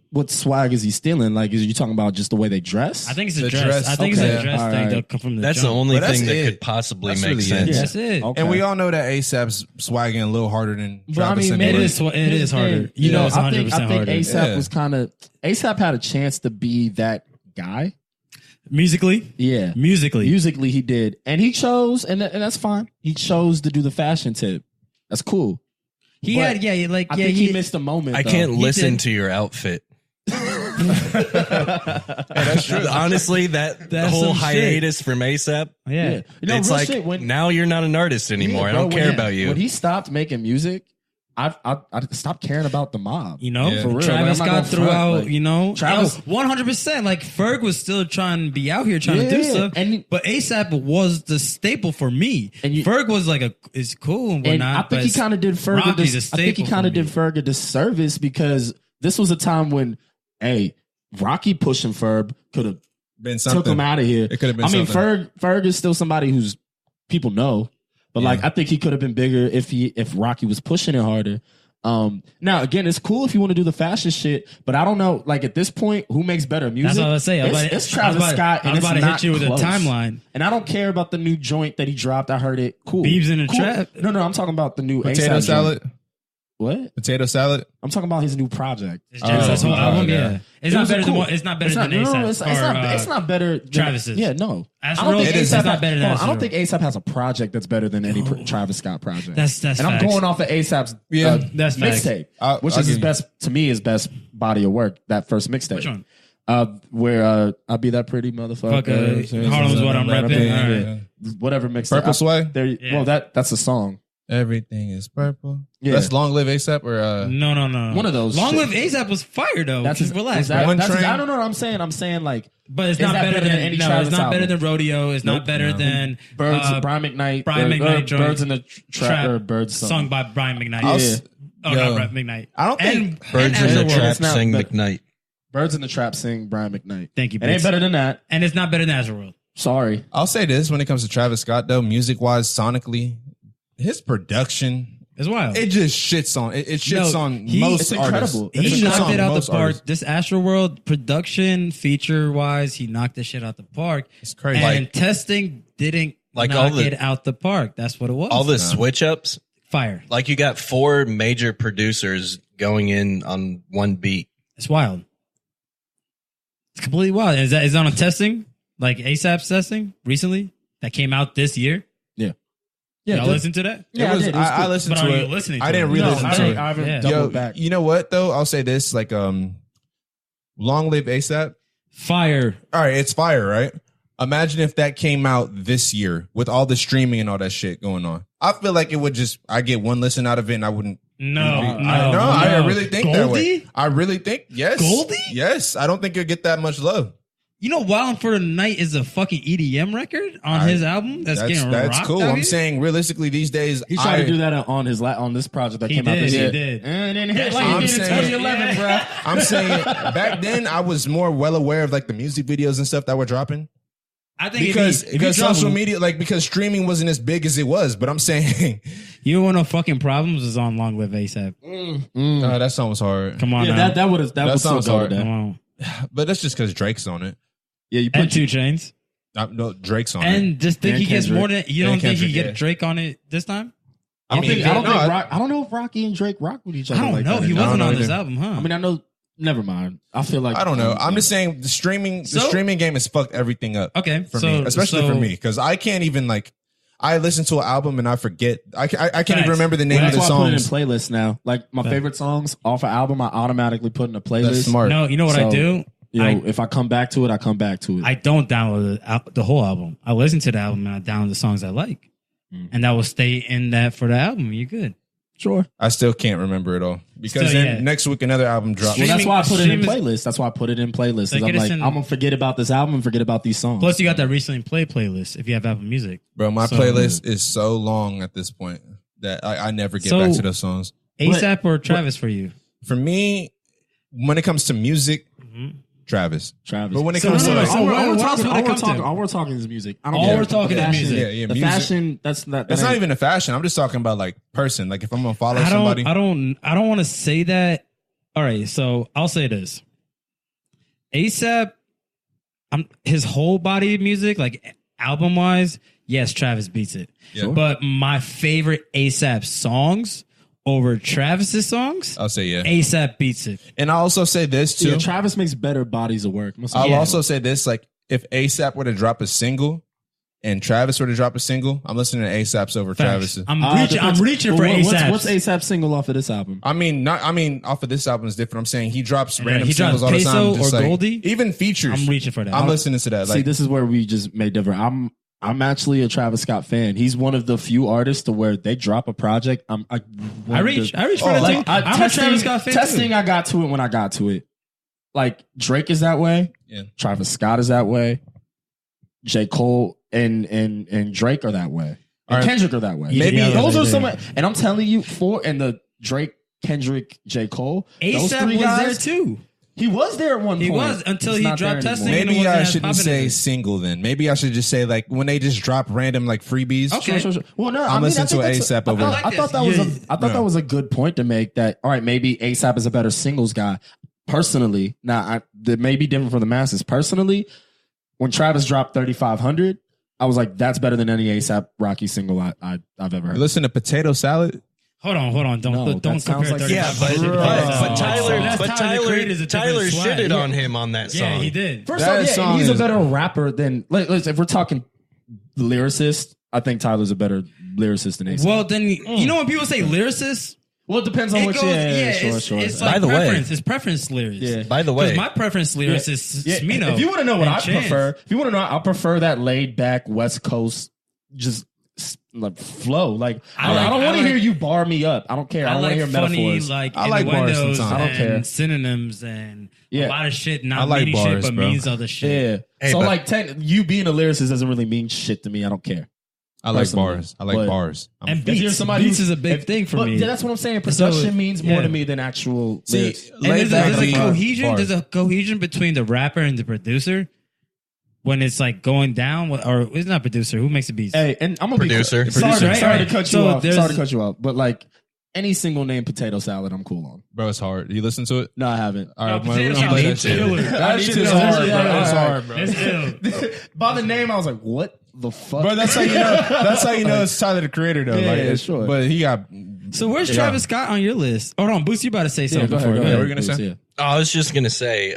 what swag is he stealing? Like, is you talking about just the way they dress? I think it's a The dress. dress. I think it's Okay. a dress All thing right. that come from the That's the jump. only But that's thing that it. could possibly That's make really sense. it. That's it. Okay. And we all know that ASAP's swagging a little harder than But I Travis. mean, anyway. It is harder. You know, it's 100% I think harder. ASAP Yeah. was kind of ASAP had a chance to be that guy. Musically, Yeah. musically, Musically, he did, and he chose, and that's fine. He chose to do the fashion tip. That's cool. he But had like I yeah. think he missed a moment. I though. can't He listen did. to your outfit. That's true. Honestly, that That's whole some shit. hiatus from ASAP, Yeah. Yeah. You know, it's real like shit, when, now you're not an artist anymore. Yeah, I bro, don't when care he- about you. When he stopped making music, I stopped caring about the mob. You know, Yeah. For real, Travis like, I'm not Scott gonna threw front, out, like, you know, Travis- 100%. Like Ferg was still trying to be out here trying to Yeah, do stuff, and- but ASAP was the staple for me. And you- Ferg was like is cool and And whatnot. I think he kind of did Ferg. Rocky's a I think he staple kind for of did me. Ferg a disservice because this was a time when, hey, Rocky pushing Ferg could have Been took something. him out of here. It could have been I mean, something. Ferg is still somebody who's people know, but like I think he could have been bigger if Rocky was pushing it harder. Now again, it's cool if you want to do the fashion shit, but I don't know. Like at this point, who makes better music? That's what I was saying. It's Travis Scott, I and was about it's to not hit you with close. a timeline. And I don't care about the new joint that he dropped. I heard it. Cool. Biebs in the Cool. Trap. No, I'm talking about the new Potato A$AP salad. joint. What? Potato salad. I'm talking about his new project. It's Genesis whole album, okay. yeah. It's It not was better cool. than it's not better than no, ASAP. it's not better than Travis's. Yeah, no. As I don't real, think it's A$AP not better than hold on, As I don't Real. think ASAP has a project that's better than any Travis Scott project. That's and I'm facts. going off of ASAP's Yeah, that's facts. mixtape, I'll which give is his you- best to me. His best body of work. That first mixtape. Which one? Where I'll be that pretty motherfucker. Harlem's what I'm repping. All right. Whatever mixtape. Purple Sway? Yeah. Well, that's a song. Everything is purple. Yeah. That's Long Live ASAP or No. One of those Long shit. Live ASAP was fire though. That's Just relax. is that- One that's- Train? I don't know what I'm saying like But it's Is not that better than any no. Travis It's not better album? than Rodeo. It's not Nope. better than Birds. Brian McKnight. Brian McKnight joint. Birds in the Trap. Or Birds sung by Brian McKnight. I'll Yeah. s- Oh, Yo. not Brian McKnight. I don't think And Birds in the Astroworld. Trap It's not sing better. McKnight. Birds in the Trap sing Brian McKnight. Thank you. It ain't Biggs. better than that. And it's not better than Astroworld. Sorry. I'll say this when it comes to Travis Scott though, music wise, sonically, his production It's wild. it just shits on it. It shits No, on he- most It's incredible. artists. He shits knocked on it out the most park. artists. This Astroworld production, feature wise, he knocked the shit out the park. It's crazy. And testing didn't Like knock all the- it out the park. That's what it was. All the switch ups, fire. like you got 4 major producers going in on one beat. It's wild. It's completely wild. Is that on a testing? Like ASAP's testing recently? That came out this year? Yeah, Y'all good. listen to that? Yeah, It was, I did. It was I cool. listened But to are it. you listening to I didn't it? re-listen No, to it. I haven't Yeah. doubled Yo, back. you know what though? I'll say this: like, Long Live ASAP. Fire. All right, it's fire, right? Imagine if that came out this year with all the streaming and all that shit going on. I feel like it would just. I get one listen out of it, and I wouldn't. No, I really think that way. Goldie? I really think yes. Goldie? Yes, I don't think you'll get that much love. You know, Wildin' for the Night is a fucking EDM record on his album. That's getting That's rocked cool. out I'm here? saying realistically these days, He tried to do that on this project that He came out did, this he year. did. And then hit like I'm he did in saying- 2011, bro. I'm saying back then I was more well aware of like the music videos and stuff that were dropping I think because if you drop- social media, like because streaming wasn't as big as it was. But I'm saying You want no fucking problems is on Long Live ASAP. that song was hard. Come on, Yeah, now. that would still sounds go hard. with Come that. on. But that's just because Drake's on it. Yeah, you And put 2 Chainz. No, Drake's on it. And just think And he gets Kendrick. more than you don't And think he Kendrick, get yeah. Drake on it this time? I don't think No, I don't know if Rocky and Drake rock with each other. I don't like know. that He anymore. wasn't know on this either. album, huh? I mean, I know. Never mind. I feel like I don't know. I'm just saying the streaming game has fucked everything up. okay, for so me, especially so for me, because I can't even like. I listen to an album and I forget. I can't Facts. even remember the name That's of why the I put it in songs. playlists now. Like my favorite songs off an album, I automatically put in a playlist. That's smart. No, you know what I So, do? You know, if I come back to it, I come back to it. I don't download the whole album. I listen to the album and I download the songs I like. and that will stay in that for the album. You're good. Sure. I still can't remember it all because Still, then yeah. next week another album drops. Well, that's why I put it in streaming- playlists. That's why I put it in playlists. Like, I'm it is like, in- I'm gonna forget about this album and forget about these songs. Plus, you got that recently played playlist if you have Apple Music. Bro, my So- playlist is so long at this point that I never get So- back to those songs. ASAP or Travis for you? For me, when it comes to music, Travis. Travis. But when it So comes no, to no, like, so what else would it come to? all we're talking is music. I don't All care. we're talking The is fashion- music. Yeah, the music. fashion. That's not. it's not even a fashion. I'm just talking about like person. Like if I'm gonna follow somebody, I don't want to say that. All right, so I'll say this. ASAP, his whole body of music, like album wise, yes, Travis beats it. Yeah. But my favorite ASAP songs over Travis's songs, I'll say yeah. ASAP beats it. And I'll also say this too. Yeah, Travis makes better bodies of work. I'll Yeah. also say this: like if ASAP were to drop a single and Travis were to drop a single, I'm listening to ASAP's over Facts. Travis's. I'm reaching for ASAP. What's ASAP's single off of this album? I mean, off of this album is different. I'm saying he drops Yeah, random he drops singles all the Peso time. Just or like, Goldie. even features. I'm reaching for that. I'm listening to that. See, Like, this is where we just made different. I'm actually a Travis Scott fan. He's one of the few artists to where they drop a project. I reach for that like, too. I'm a Travis Scott fan testing, too. I got to it when I got to it. Like Drake is that way. Yeah. Travis Scott is that way. J. Cole and Drake are that way. And All right. Kendrick are that way. Maybe- those Yeah, are yeah. some. And I'm telling you, the Drake, Kendrick, J. Cole, those ASAP three was there guys. too. He was there at one He point. was until He's he not dropped there Testing. anymore. and it maybe wasn't I as shouldn't poppin' say as it. single then. Maybe I should just say like when they just drop random like freebies. Okay. Sure. Well, no, I'm I mean, listening I think to that's A$AP over- I thought that was Yeah. that was a good point to make. That all right, maybe ASAP is a better singles guy. Personally, now that may be different for the masses. Personally, when Travis dropped 3500, I was like, that's better than any ASAP Rocky single I've ever You heard. listen to Potato Salad. Hold on. Don't No, that compare sounds like- 35. Yeah, but That's Tyler is a different swag. shitted on him on that song. Yeah, he did. First That off, song he's a is- better rapper than. Listen, if we're talking lyricist, I think Tyler's a better lyricist than ASAP. Well, then you know when people say lyricist, Well, it depends on it which. goes. Sure. It's By like the way- preference. It's preference lyrics. Yeah. By the way, my preference lyrics is Yeah, Smino. if you want to know what and I Chance. prefer, if you want to know, I prefer that laid back West Coast, just like flow. Like I don't want to hear you bar me up. I don't care. I I don't want like to hear funny, metaphors. like I like bars innuendos sometimes. I don't care. and synonyms and Yeah. a lot of shit. I Not like meaning shit, bars, but bro. means other shit. Yeah. Hey, so but- like, you being a lyricist doesn't really mean shit to me. I don't care. I like Personally, bars. I like but- bars. And If you're beats. somebody Beats who- is a big thing for but me. that's what I'm saying. Production means more yeah. to me than actual See, lyrics. And there's back a beat, cohesion. bars. There's a cohesion between the rapper and the producer when it's like going down. Or it's not producer. Who makes the beats? Hey, and I'm gonna Producer. be sorry, Producer, right? sorry to Right. cut you So off. there's- Sorry to cut you off. But like any single name Potato Salad, I'm cool on. Bro, it's hard. You listen to it? No, I haven't. All right, Potato I'm Salad play that is shit. killer. That shit is Yeah, hard, yeah, bro. yeah, It's yeah. hard, bro. It's ill. By the name, I was like, what the fuck? Bro, that's how you know. That's how you know it's Tyler the Creator, though. Yeah, like, yeah, it's- sure. But he got. So where's Yeah. Travis Scott on your list? Hold on, Boost. You about to say yeah, something go ahead, before? go Go ahead. What were you gonna please, say? yeah. Oh, I was just gonna say,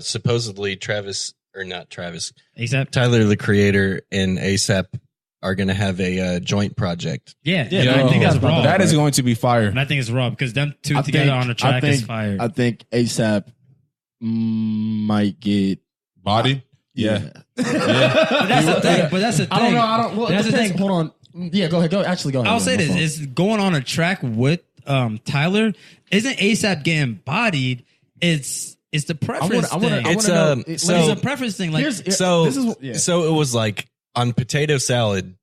supposedly ASAP. Tyler the Creator and ASAP are gonna have a joint project. Yeah, Yeah, yeah. I think that's raw. That is going to be fire. And I think it's raw because them two I together think- on a track I is think- fire. I think ASAP might get. Body? Yeah. But that's the thing. But that's the thing. I don't know. I don't. Well, That's the depends. thing. Hold on. Yeah, go ahead. Actually, go ahead. I'll say My this: fault. is going on a track with Tyler. Isn't ASAP getting bodied? It's the preference I wanna thing. It's, know. It's so- a preference thing. Like So, this is yeah. so it was like on Potato Salad,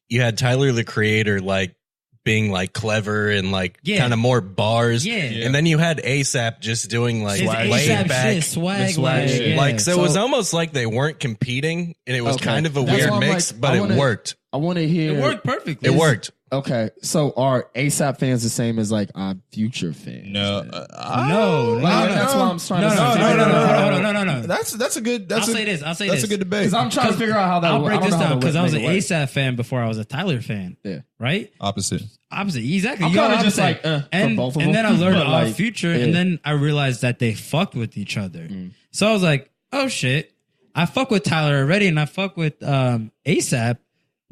you had Tyler the Creator like being like clever and like Yeah. kind of more bars. Yeah. And then you had ASAP just doing like it's laid ASAP back. shit, swag, the swag like, shit. yeah. Like, so it was So- almost like they weren't competing and it was Okay. kind of a That's weird why I'm mix, like, but I it wanna- worked. I want to hear. It worked perfectly. It worked. Okay, so are ASAP fans the same as like Future fans? No. No, That's what I'm trying no, to no, say. No. That's a good. I'll That's say this. I'll say That's this. a good debate. Because I'm trying to figure out how that. I'll I break don't this know how down to because I was an make it work. ASAP fan before I was a Tyler fan. Yeah. Right? Opposite. Opposite. Exactly. I'm You got kinda just opposite. like, for and both of and them. then I learned But, about like, Future, yeah. and then I realized that they fucked with each other. So I was like, oh shit, I fuck with Tyler already, and I fuck with ASAP,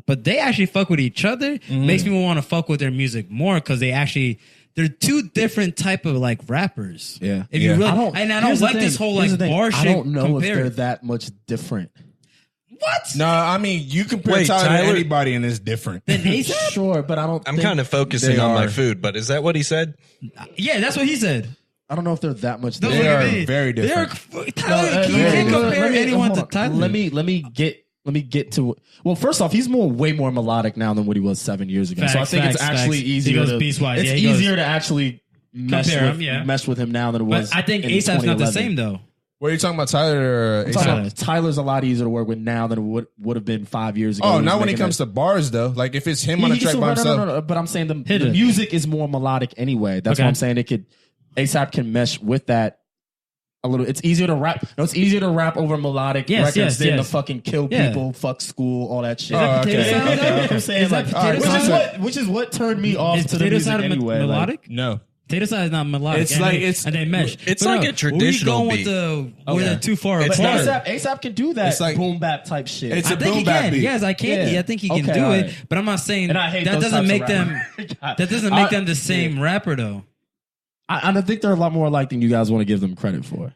but they actually fuck with each other. Makes me want to fuck with their music more because they're two different type of like rappers. Yeah. If you Yeah. really, and I don't here's the like this thing. whole Here's like the thing. bar shit. I don't know if compared. they're that much different. What? No, I mean you compare Wait, Tyler to Tyler- anybody and it's different. Then ASAP? Sure, but I don't. I'm think kind of focusing they on my are. food, but is that what he said? Yeah, that's what he said. I don't know if they're that much. That's They what are I mean. very different. Tyler, you let can't me- compare let me- anyone hold to on. Tyler. Let me get to. Well, first off, he's way more melodic now than what he was 7 years ago. So I Facts, think it's facts, actually facts. He easier goes to beast-wise. It's Yeah, he goes- easier to actually mesh with him now than it was. But I think in ASAP's not the 2011. same though. What are you talking about, Tyler or I'm talking ASAP? about Tyler's a lot easier to work with now than it would have been 5 years ago. Oh, He not was when it making comes that- to bars though. Like if it's him on a He can track still- by no, himself. no, but I'm saying the Hit it. music is more melodic anyway. That's Okay. what I'm saying. It could ASAP can mesh with that a little. It's easier to rap. No, it's easier to rap over melodic Yes, records yes, than yes. to fucking kill Yeah. people, fuck school, all that shit. Oh, okay. Potato salad, though? You know what I'm saying? Is that Like, potato which is salad? which is what turned me off Is to the potato music salad anyway. Like, melodic? No. Potato salad is not melodic. It's and like- they, it's- and they mesh. it's But like no, a traditional where beat. you going with Okay. the too far It's apart. not- ASAP can do that. It's like- boom bap type shit. It's I a think he boom bap can. beat. Yes, I can. Yeah. I think he can Okay, do all it. right. But I'm not saying and I hate that those doesn't types make of them. rappers. God. That doesn't make them the same rapper though. I think they're a lot more alike than you guys want to give them credit for.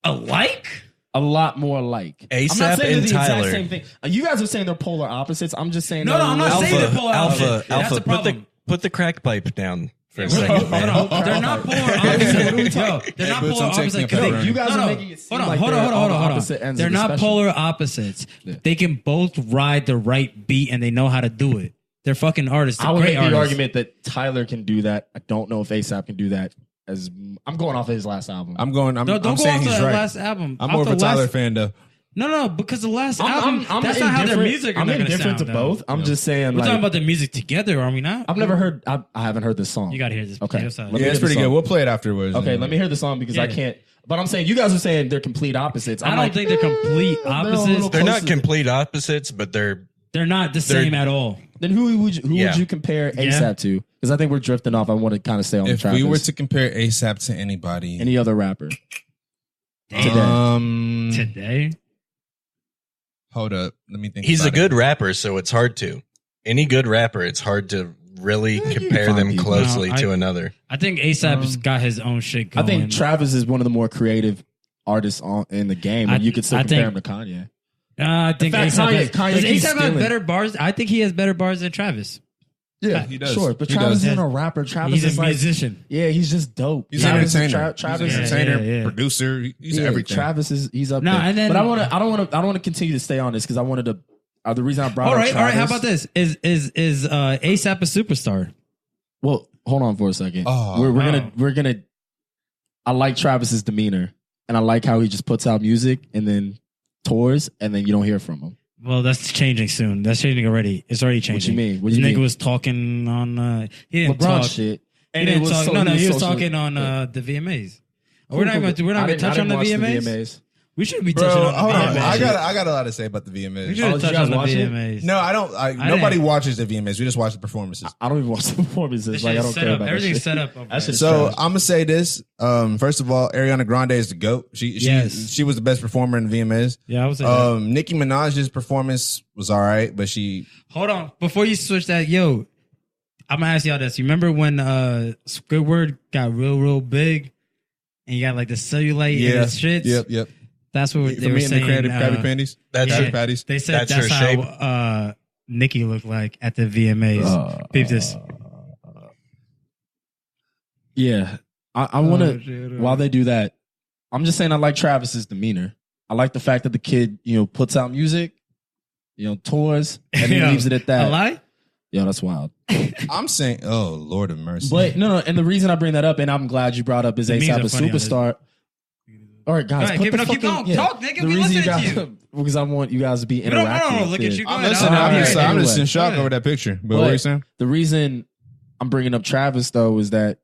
Alike? A lot more alike. I'm ASAP not saying they're and the exact Tyler. same thing. You guys are saying they're polar opposites. I'm just saying. No, they're I'm not little- saying they're polar opposites. That's Alpha. the problem. Put the crack pipe down for a Hold second, on, man. hold on. They're not polar opposites. Yo, they're not Boots, polar I'm taking opposites. a 'cause pepperoni. they- You guys no, are no. making it seem Hold on, like hold they're on, on the hold opposite on. ends They're of the not spectrum. polar opposites. Yeah. They can both ride the right beat and they know how to do it. They're fucking artists. I would Great make the artists. argument that Tyler can do that. I don't know if ASAP can do that. As I'm going off of his last album. I'm No, don't I'm go saying off he's the right. last album. I'm Off more of the a Tyler last- fan though. No, because the last album, I'm that's not how their indifferent- music are I'm going to indifferent sound. to though. both. I'm just saying. We're like, talking about the music together, are we not? I've never heard. I haven't heard this song. You got to hear this. Okay. Potato salad. Let me Yeah, it's hear the pretty good. song. We'll play it afterwards. Okay, let me hear the song because I Yeah. can't. But I'm saying you guys are saying they're complete opposites. I don't think they're complete a little opposites. They're not closer. complete opposites, but they're They're not the They're- same at all. Then who would Yeah. you compare Yeah. ASAP to? Because I think we're drifting off. I want to kind of stay on the If track. we were to compare ASAP to anybody, any other rapper, Today? hold up, let me think. he's a about good rapper, so it's hard to. Any good rapper, it's hard to really you compare find them people. closely No, to another. I think ASAP's got his own shit I going. think Travis is one of the more creative artists in the game. And you could still I compare think- him to Kanye. I think In fact, ASAP Kanye does keeps ASAP have stealing. better bars? I think he has better bars than Travis. Yeah, he does. Sure, but He Travis does. isn't a rapper. Travis He's is a like, musician. yeah, he's just dope. He's an Travis- entertainer. Travis, He's an entertainer, Yeah. producer. He's yeah, everything. Travis he's up No, there. and then- but I don't want to continue to stay on this because I wanted to. The reason I brought All up right, Travis, How about this? Is ASAP a superstar? Well, hold on for a second. Oh, we're gonna. I like Travis's demeanor, and I like how he just puts out music and then tours, and then you don't hear from him. Well, that's changing soon. That's changing already. It's already What you changing. mean? What This you nigga mean? was talking on. He didn't LeBron talk. shit. He And it didn't was talk. so- No, he was social- talking on Yeah. the VMAs. Cool, We're not cool. going to. We're not I going to didn't- touch on the I didn't watch VMAs. We should be Bro, touching on the hold on. VMAs. I got a lot to say about the VMAs. We should Oh, touch did you on guys the watch it? VMAs. No, I don't. Nobody didn't. watches the VMAs. We just watch the performances. I don't even watch the performances. This Like I shit's don't set care up. about that Everything's shit. set up. over That's there. just So trash. I'm gonna say this. First of all, Ariana Grande is the goat. Yes. She was the best performer in the VMAs. Yeah, I was saying. Nicki Minaj's performance was all right, but she Hold on. Before you switch that, yo, I'm going to ask y'all this. You remember when Squidward got real big and you got like the cellulite and the shits? Yep. That's what they For were me and the saying. creative Krabby Patties. That's yeah. Krabby Patties. They said That's that's, her shape. how Nicki looked like at the VMAs. Peep this. Yeah, I want to. While they do that, I'm just saying I like Travis's demeanor. I like the fact that the kid, puts out music, tours, and he Yo, leaves it at A that. lie? Yo, that's wild. I'm saying, oh Lord of mercy. But no, and the reason I bring that up, and I'm glad you brought up, is The memes ASAP are a funny on this. superstar. All right, guys, Go ahead, put keep the it up, keep fucking- going. Talk, nigga, The we reason you listening guys, to you. because I want you guys to be We don't- interactive. I don't with look at it. you. Go I'm ahead. listening. All I'm right. just Anyway. in shock Go over that picture. But what are you saying? The reason I'm bringing up Travis though is that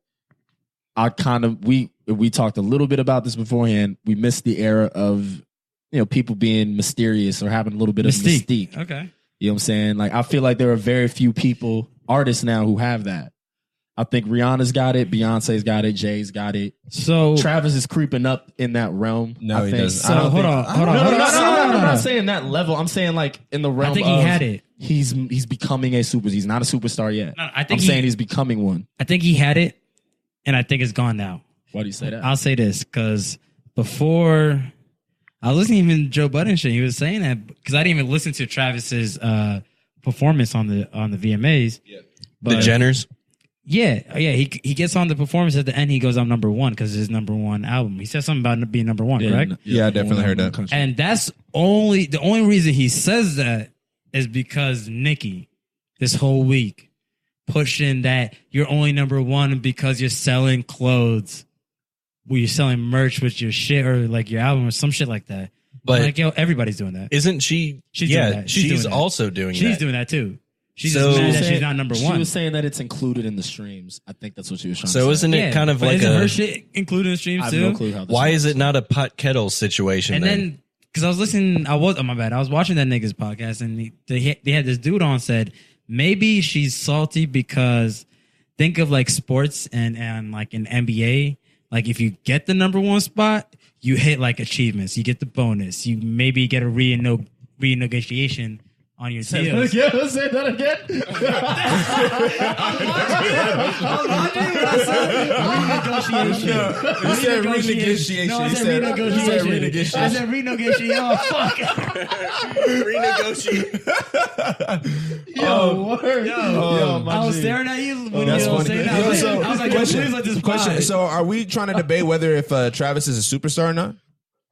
we talked a little bit about this beforehand. We missed the era of people being mysterious or having a little bit of mystique. Okay. You know what I'm saying? Like I feel like there are very few artists now who have that. I think Rihanna's got it, Beyonce's got it, Jay's got it. So Travis is creeping up in that realm. No, I he think. doesn't. So, I don't hold think- on, I hold don't- on, No, hold on. I'm not saying that level. I'm saying like in the realm. I think he of had it. He's becoming a super. He's not a superstar yet. No, I I'm think saying he's becoming one. I think he had it, and I think it's gone now. Why do you say that? I'll say this because before I was listening to even Joe Budden shit. He was saying that because I didn't even listen to Travis's performance on the VMAs. Yeah. But The Jenners. yeah. He gets on the performance at the end. He goes, "I'm number one" because it's his number one album. He said something about being number one, correct? Yeah, I definitely heard that. And that's the only reason he says that is because Nicki this whole week pushing that you're only number one because you're selling clothes. Well, you're selling merch with your shit or like your album or some shit like that. But like, yo, everybody's doing that. isn't she? She's yeah, doing that. She's doing that. also doing She's that. doing that too. She's So- just mad that she's not number She one. was saying that it's included in the streams. I think that's what she was trying to So say. isn't it kind of but like isn't a? her shit included in streams I have too? no clue how this Why works. is it not a pot kettle situation? And then, because I was listening, my bad. I was watching that nigga's podcast, and they had this dude on said maybe she's salty because think of like sports and like in NBA, like if you get the number one spot, you hit like achievements, you get the bonus, you maybe get a renegotiation on your deals. Yeah, let's say that again. Renegotiation. You said renegotiation. No, I You said said renegotiation. I said renegotiation. Oh, fuck. renegotiate. Yo, word. Yo, my I was G. staring at you when That's you were funny. saying that. Yo, so, I was like, yo, please let this question. fly. So, are we trying to debate whether if Travis is a superstar or not?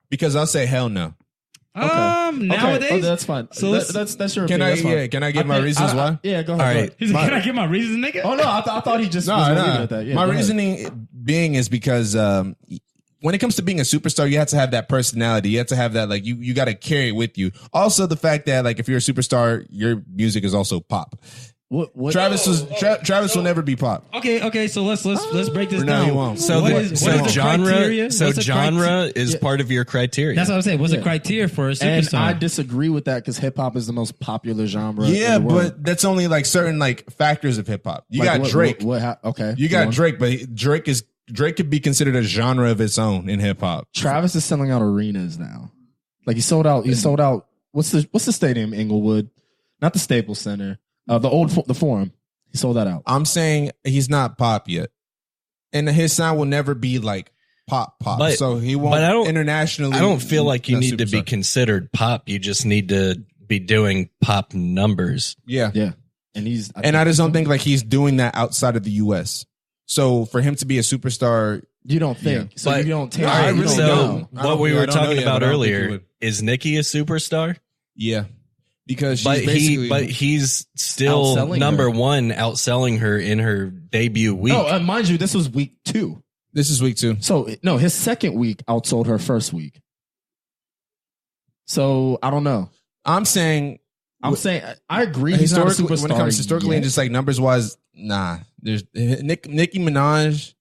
Because I'll say hell no. Nowadays, Okay, that's fine. So let's- That's your Can opinion. I? That's fine. Yeah. Can I give my reasons why? Yeah, go ahead. All go right. ahead. he's like, can I get my reasons, nigga? Oh no, I thought he just was No, gonna leave it no. at that. Yeah, My go ahead. reasoning being is because when it comes to being a superstar, you have to have that personality. You have to have that like you got to carry it with you. Also, the fact that like if you're a superstar, your music is also pop. What Travis will never be pop. Okay. So let's break this For now, down. he won't. So What the, is- so what is the genre. criteria? So What's the genre is part of your criteria. That's what I'm saying. What's the Yeah. criteria for a And superstar? I disagree with that because hip hop is the most popular genre. Yeah, in the world. but that's only like certain like factors of hip hop. You Like, got what- Drake. Okay, You go got on. Drake, but Drake could be considered a genre of its own in hip hop. Travis is selling out arenas now. Like he sold out. He sold out. What's the stadium? Inglewood, not the Staples Center. The Forum. He sold that out. I'm saying he's not pop yet, and his sound will never be like pop. But- so he won't. but I don't- internationally. I don't feel like you a need to be superstar. considered pop. You just need to be doing pop numbers. Yeah, Yeah, and he's. and I just don't think like he's doing that outside of the U.S. So for him to be a superstar, You don't think so? But- You don't take. No, I you really don't so know. I what don't- we I were don't know talking yet, about but I don't think he earlier would. is Nicki a superstar? yeah, because she's But basically. he's still Outselling number her. one, outselling her in her debut week. Oh, mind you, this was week 2. this is week 2. So no, his second week outsold her first week. So I don't know. I'm saying I'm saying I agree. He's not a historically, superstar when it comes historically yet. and just like numbers wise, nah. There's Nicki Minaj.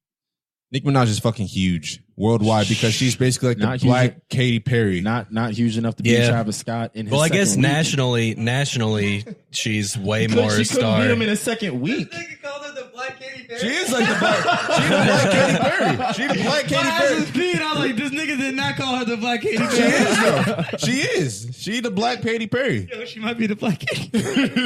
Nicki Minaj is fucking huge worldwide because she's basically like the Not huge. black Katy Perry. not huge enough to be Yeah. Travis Scott in his well, I second guess week. nationally, she's way She more a couldn't star. beat him in his second week. She is like the black Katy Perry. She the black Katy Perry. I was like, this nigga did not call her the black Katy She is though. She is. She the black Katy Perry. She might be the black Katy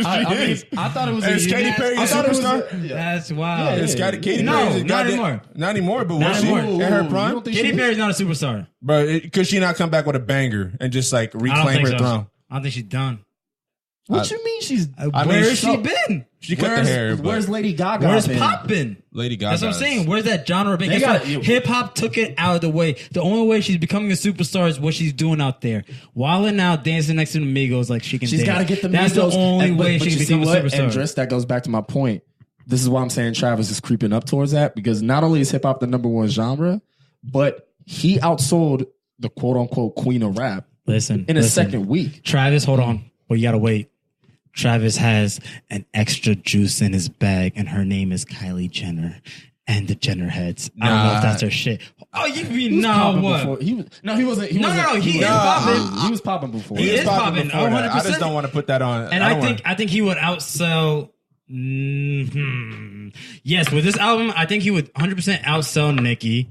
I thought it was. Is Katy Perry a superstar? That's wild. It's Katy No, Perry. not anymore. Not anymore. But Not was she anymore. in her prime? Katy Perry's not a superstar. Bro, could she not come back with a banger and just like I don't reclaim think her so. throne? I don't think she's done. What you mean she's? I Where mean, has she- she been? She cut the hair. but Where's Lady Gaga? Where's been? pop been? Lady Gaga? That's what I'm saying. Where's that genre been? They Guess got- what? Hip hop took it out of the way. The only way she's becoming a superstar is what she's doing out there. Wilding out, dancing next to the Migos like she can She's dance. got to get the That's Migos. the only And- way but she you can see become a what? superstar. And Driss, that goes back to my point. This is why I'm saying Travis is creeping up towards that because not only is hip hop the number one genre, but he outsold the quote unquote queen of rap Listen, in his second week. Travis, hold on. But you gotta wait. Travis has an extra juice in his bag, and her name is Kylie Jenner and the Jenner heads. I don't know if that's her shit. Oh, you mean no? Popping What? before- he wasn't. He No, wasn't, no, he is wasn't- popping. He was popping before. He is popping. before that. I 100%. just don't want to put that on. And don't I think he would outsell. Yes, with this album, I think he would 100% outsell Nicki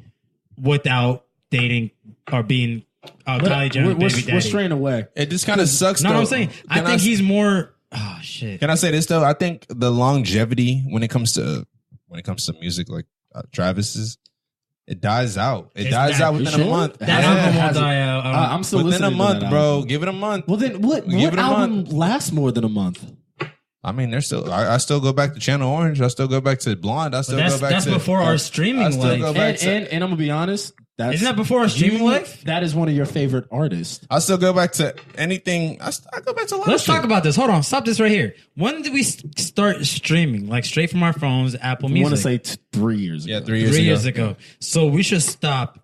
without dating or being Kylie Jenner's baby daddy. We're straying away. It just kind of sucks. No, though. I'm saying I Can think s- he's more. Oh shit! Can I say this though? I think the longevity when it comes to music like Travis's It dies out. It It's dies that- out within You a sure? month. That Yeah. album Has won't it- die out. I'm still Within a listening to month, that bro. album. Give it a month. Well, then what Give it a album month. lasts more than a month? I mean, there's still. I still go back to Channel Orange. I still go back to Blonde. I still But go back that's to. before our I streaming still life. go back And I'm gonna be honest. That's, Isn't that before our streaming life? That is one of your favorite artists. I still go back to anything. I go back to a lot Let's of shit. talk about this. Hold on. Stop this right here. When did we start streaming? Like straight from our phones, Apple I Music? want to say 3 years ago. Yeah, 3 years 3 ago. years ago. So we should stop.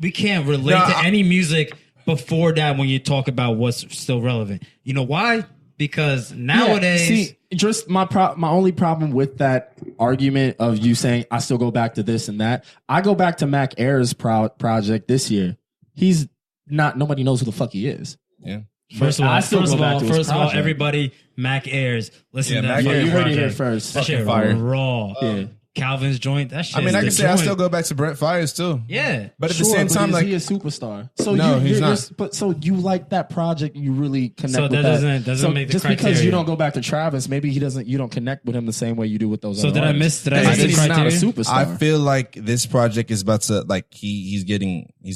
We can't relate No, to I- any music before that when you talk about what's still relevant. You know why? Because nowadays, Yeah, see, just my only problem with that argument of you saying I still go back to this and that. I go back to Mac Ayres' project this year. He's not. Nobody knows who the fuck he is. Yeah. first of I all, still first go of back all, to his first of all, project. everybody, Mac Ayres, listen Yeah, to that. Mac Yeah, fucking you heard it here project. first. That shit fire. raw. Yeah. Calvin's joint. That shit. I mean, I is can the say I joint. still go back to Brent Fires too. Yeah, But at the Sure, same but time, is like he a superstar? So No, he's you're, not. But so you like that project? You really connect So with that that? doesn't So make the just because criteria. you don't go back to Travis, maybe he doesn't. You don't connect with him the same way you do with those. So other did I artists. miss- did I Doesn't miss mean the he's not a criteria? superstar. I feel like this project is about to like he's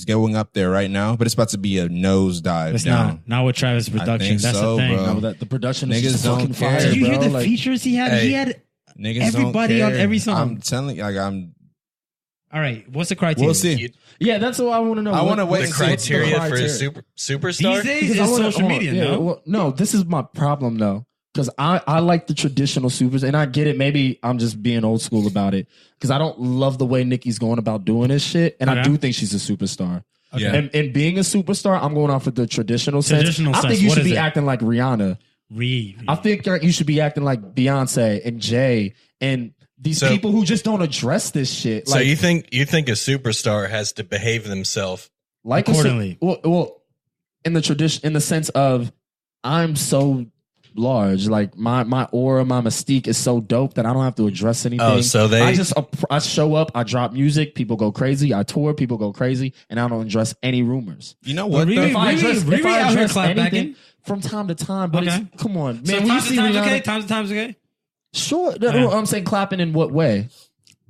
going up there right now, but it's about to be a nosedive it's down. not with Travis production. think That's so, the thing. bro. No, that the production Niggas is just don't fucking care. fire, Did you bro. hear the Like, features he had? Hey. He had. Niggas Everybody don't on care. every song. I'm telling you, like All right, what's the criteria? we'll see. yeah, that's what I want to know. I wanna wait The and see what's criteria for a superstar? These days Because is I wanna- social hold on, media. yeah, No, well, no, this is my problem though. Because I like the traditional supers, and I get it. Maybe I'm just being old school about it. Because I don't love the way Nicki's going about doing this shit, and I Okay. do think she's a superstar. Yeah. And being a superstar, I'm going off of the traditional sense. Traditional I sense, think you what should is be it? acting like Rihanna. read. I think you should be acting like Beyonce and Jay and these So- people who just don't address this shit. So Like, you think a superstar has to behave themselves? like accordingly. well, in the tradition, in the sense of, I'm so large. Like my aura, my mystique is so dope that I don't have to address anything. Oh, so they- I show up, I drop music, people go crazy. I tour, people go crazy, and I don't address any rumors. You know what? Riri- though? If I address, Riri if I out here address clap back anything in. from time to time, but Okay. it's, come on, man. So when you times see to times Rihanna, okay. Times to times okay. sure. No, I'm saying clapping in what way?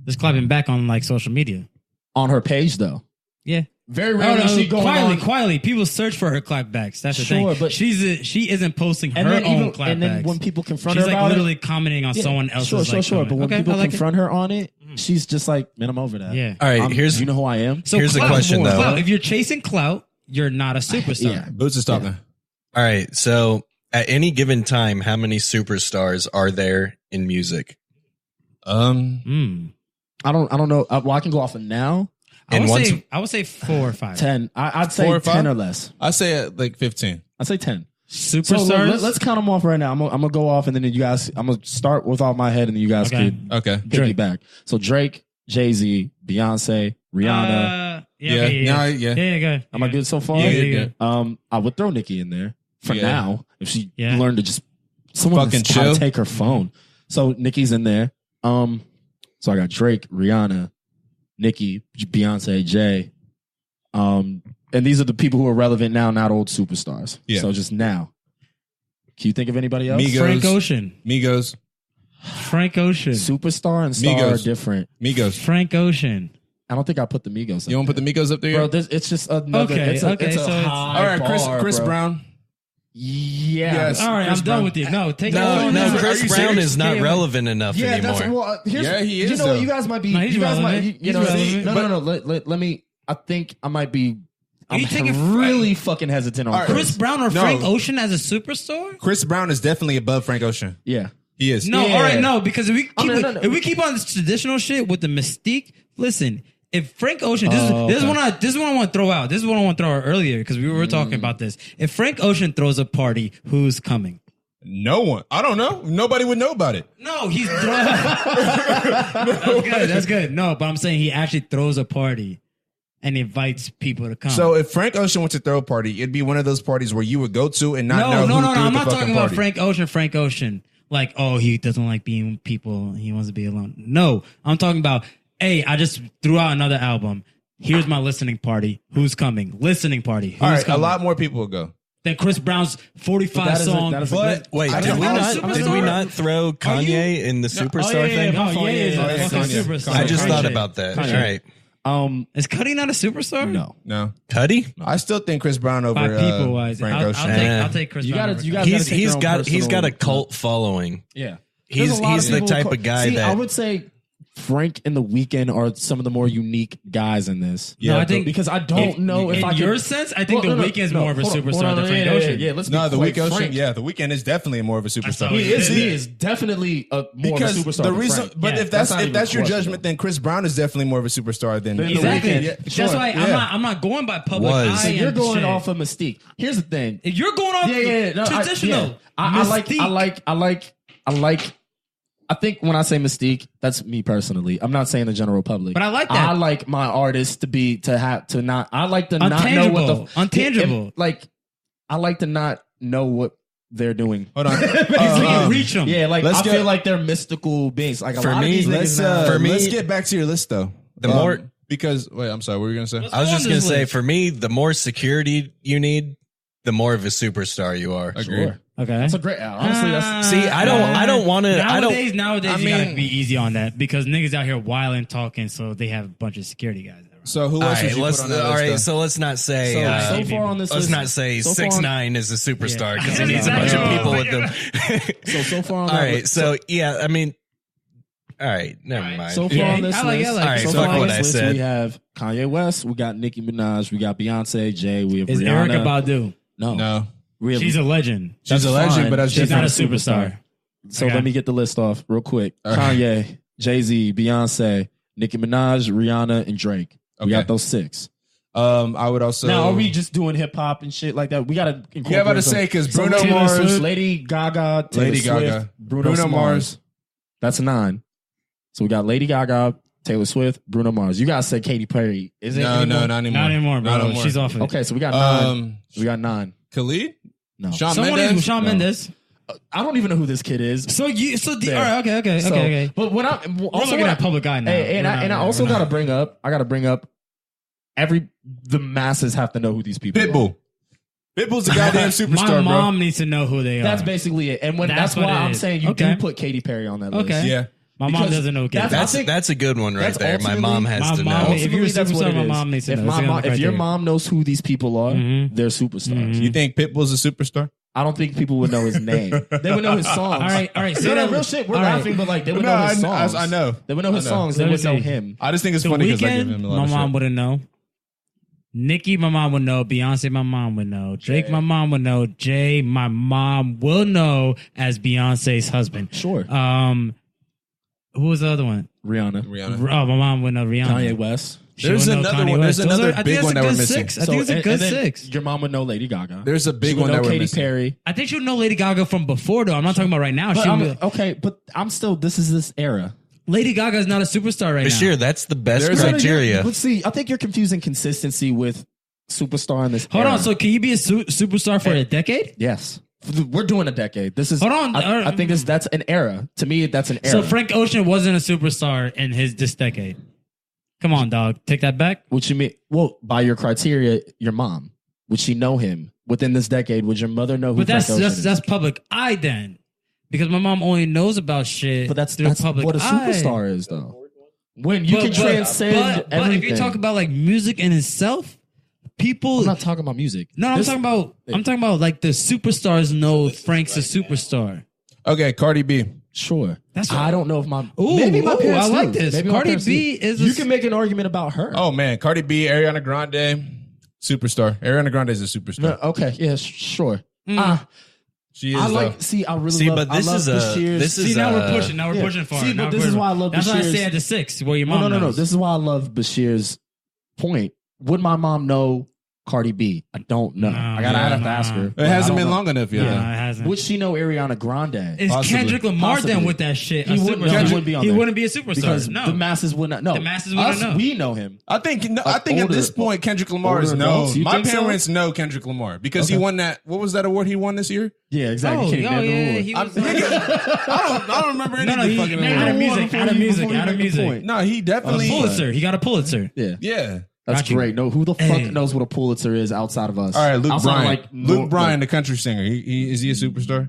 Just clapping back on like social media. On her page, though. Yeah. Very Oh, rarely no, she going on. quietly. People search for her clapbacks. That's the Sure, thing. but- she isn't posting her And then, own even, clapbacks. and then when people confront she's her like about literally it, commenting on someone else's. sure. like, But comment. when Okay, people I like confront her on it, she's just like, man, I'm over that. Yeah. All right, You know who I am? So Here's the clout, question, though. clout. If you're chasing clout, you're not a superstar. Yeah. Boots is talking. All right. So at any given time, how many superstars are there in music? Mm. I don't know. Well, I can go off of now. I And would say 4 or 5 10. I'd say 4 or 10 5? or less. I say like 15. I'd say 10. So superstars. let's count them off right now. I'm gonna go off, and then you guys. I'm gonna start with off my head, and then you guys Okay. could Okay. piggyback. So Drake, Jay-Z, Beyonce, Rihanna. Yeah, go. Am I good so far? Yeah, Yeah, good. I would throw Nicki in there for Yeah. now if she Yeah. learned to just someone Fucking that's gotta chill. take her phone. So Nicki's in there. So I got Drake, Rihanna, Nicki, Beyonce, Jay. And these are the people who are relevant now, not old superstars. Yeah. So just now. Can you think of anybody else? Migos. Frank Ocean. Migos. Frank Ocean. Superstar and star are Migos. different. Migos. Frank Ocean. I don't think I put the Migos. You want to put the Migos up there? bro? It's just another. Okay, it's a, okay, it's a so it's- high All right, bar, Chris bro. Brown. Yeah. Yes. All right, Chris I'm done Brown. with you. No, take No, it. no, Are Chris you Brown serious? is not Yeah. relevant enough Yeah, that's anymore. well. Here's, Yeah, he is, You know, though. you guys might be. No, he's you guys relevant. might. You He's know, relevant. no. Let me. I think I might be. Are you I'm taking really fucking hesitant on All right. Chris. Chris Brown or No. Frank Ocean as a superstar? Chris Brown is definitely above Frank Ocean. Yeah. He is. No, Yeah. all right, no, because if we keep no. if we keep on this traditional shit with the mystique, listen. If Frank Ocean, this Oh, is what I want to throw out. This is what I want to throw out earlier because we were talking about this. If Frank Ocean throws a party, who's coming? No one. I don't know. Nobody would know about it. No, he's that's good. That's good. No, but I'm saying he actually throws a party and invites people to come. So if Frank Ocean went to throw a party, it'd be one of those parties where you would go to and not know no. who threw I'm the not fucking talking about party. Frank Ocean. Frank Ocean, like, oh, he doesn't like being with people. He wants to be alone. No, I'm talking about, hey, I just threw out another album. Here's my listening party. Who's coming? Listening party. Who's All right, coming? a lot more people would go. Then Chris Brown's 45 song. that is a But good- Wait, I did don't we know. not? Superstar? Did we not throw Kanye in the superstar thing? Oh, yeah, Kanye is yeah, Kanye. fucking superstar. I just Kanye. thought about that. Kanye. All right. Is Cuddy not a superstar? No. No, Cuddy? I still think Chris Brown over By people wise, Frank I'll Ocean. I'll take Chris You Brown. gotta- over you Cuddy. gotta- take your own He's got a personal- cult following. Yeah. He's There's a lot of the people type who- of guy See, that I would say Frank and The Weeknd are some of the more unique guys in this. No, I think because I don't know if in I can, your sense, I think The Weeknd's more of a hold on, superstar hold on, than Frank yeah, Ocean. Yeah, let's No, be the quite Weeknd. frank. Yeah, the Weeknd is definitely more of a superstar. how He is. He He is definitely more Because of a superstar. the than reason, Frank. but Yeah, if that's not if even that's your question, judgment, though. then Chris Brown is definitely more of a superstar than Then The Exactly. Weeknd. Yeah, That's sure. why Yeah. I'm not going by public Was. eye. So you're and going shit. off of Mystique. Here's the thing. If you're going off traditional. I think when I say Mystique, that's me personally. I'm not saying the general public. But I like that. I like my artists to not. I like to not know what the Untangible. I like to not know what they're doing. Hold on. can't reach them. Yeah, like Let's I get- feel like they're mystical beings. Like a For lot me, of these Let's niggas now. For me- let's get back to your list though. The more- because wait, I'm sorry. What were you gonna say? I was just going to say, list. for me, the more security you need, the more of a superstar you are. Agreed. Sure. Okay. That's a great. Honestly, that's See, I don't want to. I don't. Nowadays, I you gotta mean- be easy on that because niggas out here wilding, talking, so they have a bunch of security guys. Around. So who All else would right, you let's. put on that All right, list? so let's not say. so far on this let's list. not say so far on- 6ix9ine is a superstar because Yeah. he needs a bunch of Yeah. people with him. so far on All that right, list. so yeah, I mean, all right, never mind. So far Yeah, on this I like- list, I like All right, so fuck far on what this I list, said. we have Kanye West, we got Nicki Minaj, we got Beyonce, Jay, we have Is Rihanna. Erykah Badu? No, we have, She's a legend. she's a That's legend, fine. but that's She's not a different. superstar. so Okay. let me get the list off real quick. All right. Kanye, Jay-Z, Beyonce, Nicki Minaj, Rihanna, and Drake. Okay. We got those 6. I would also. Now, are we just doing hip hop and shit like that? We gotta. Yeah, about to say because Bruno Taylor Mars, Swift, Lady Gaga, Taylor Lady Swift, Gaga, Bruno Mars. That's 9. So we got Lady Gaga, Taylor Swift, Bruno Mars. You guys said Katy Perry. Is it No, anymore? no, not anymore. Not anymore, bro. Not anymore. She's off of it. Okay, so we got 9. Um, We got 9. Khalid, No, Shawn Someone Mendes. is Shawn No. Mendes. I don't even know who this kid is. So you, so the, There. all right, okay. So, But when I We're also looking when at public eye now. Hey, and We're I not- also we're not- gotta bring up. I gotta bring up. The masses have to know who these people are. Pitbull. Pitbull's a goddamn superstar, My mom bro. needs to know who they are. That's basically it. And when That's that's, what why it I'm is. saying you Okay. do put Katy Perry on that list. Okay. Yeah. My mom because doesn't know who that's- Katy. I That's think- that's a good one right that's there. My mom has My to mom- know. if you're a Ultimately, that's what superstar, it my is. mom needs to If know. my It's the mom- only if your criteria. mom knows who these people are, Mhm. they're superstars. Mhm. You think Pitbull's a superstar? I don't think people would know his name. They would know his songs. All right. Say No, that real shit. We're all right. laughing, but like they would No, know his I- songs. I know. They would know his I know. songs. They Let me would know see. him. I just think it's The funny because I give him a Weeknd, lot my of mom shit. wouldn't know. Nicki, my mom would know. Beyonce, my mom would know. Drake, my mom would know. Jay, my mom will know as Beyonce's husband. Sure. Who was the other one? Rihanna. Rihanna. Oh, my mom would know Rihanna. Kanye West. She There's would know another Kanye one. West. There's another I think big that's one a that good we're missing. six. I think it's a good and then 6. Your mom would know Lady Gaga. There's a She big would one know that we're Katy missing. Perry. I think she would know Lady Gaga from before, though. I'm not talking about right now. But She I'm, would, okay, but I'm still. This is this era. Lady Gaga is not a superstar right now. Bashir, that's the best There's a- criteria. But see, I think you're confusing consistency with superstar in this. Hold era. on. So can you be a superstar for a decade? yes, we're doing a decade. This is. Hold on. I think that's an era. To me, that's an era. So Frank Ocean wasn't a superstar in this decade. Come on, dog. Take that back. What you mean? Well, by your criteria, your mom would she know him within this decade? Would your mother know who? But that's Frank Ocean that's is? public eye then, because my mom only knows about shit. But that's through public what a eye. superstar is, though. When you can But- transcend but everything. if you talk about like music in itself, people. I'm not talking about music. No, I'm This- talking about. I'm talking about like the superstars know Frank's a superstar. Okay, Cardi B. Sure. That's I don't know if my Ooh, maybe my ooh, parents I like do. this. Maybe my Cardi parents B do. is You can make an argument about her. Oh man, Cardi B, Ariana Grande, superstar. Ariana Grande is a superstar. No, okay, yeah, sure. She is. I though. like. See, I really See, love. but this I love is a Bashir's- this See, is now a, we're pushing. Now we're yeah. pushing far. See, but Now this we're is pushing. why I love That's why I Bashir's- say at the 6, where your No, mom no. knows. This is why I love Bashir's point. Would my mom know Cardi B? I don't know. Nah, I gotta. I'd have to nah. ask her. It But I hasn't don't been know. long enough yet. Nah, though. it hasn't. Would she know Ariana Grande? It's Possibly. Kendrick Lamar then Possibly. with that shit. He a wouldn't- superstar. he wouldn't be on He there. wouldn't be a superstar. Because no. the masses would not know. The masses wouldn't Us, know. We know him. I think Like at older- this point Kendrick Lamar is older known. adults? You My think so? parents know Kendrick Lamar because he Okay. won that. What was that award he won this year? Yeah, Oh, exactly. Can't yeah, remember yeah, who it he was. was. I don't remember any No, of the he- fucking no, awards. out of music, Before out of you- music, before you out of make the music. point. No, he definitely. Pulitzer. He got a Pulitzer. Yeah. Yeah. That's Got you. great. No, who the Hey. fuck knows what a Pulitzer is outside of us? All right, Luke Outside of, Bryan. like, Luke Bryan, the country singer. Is he a superstar?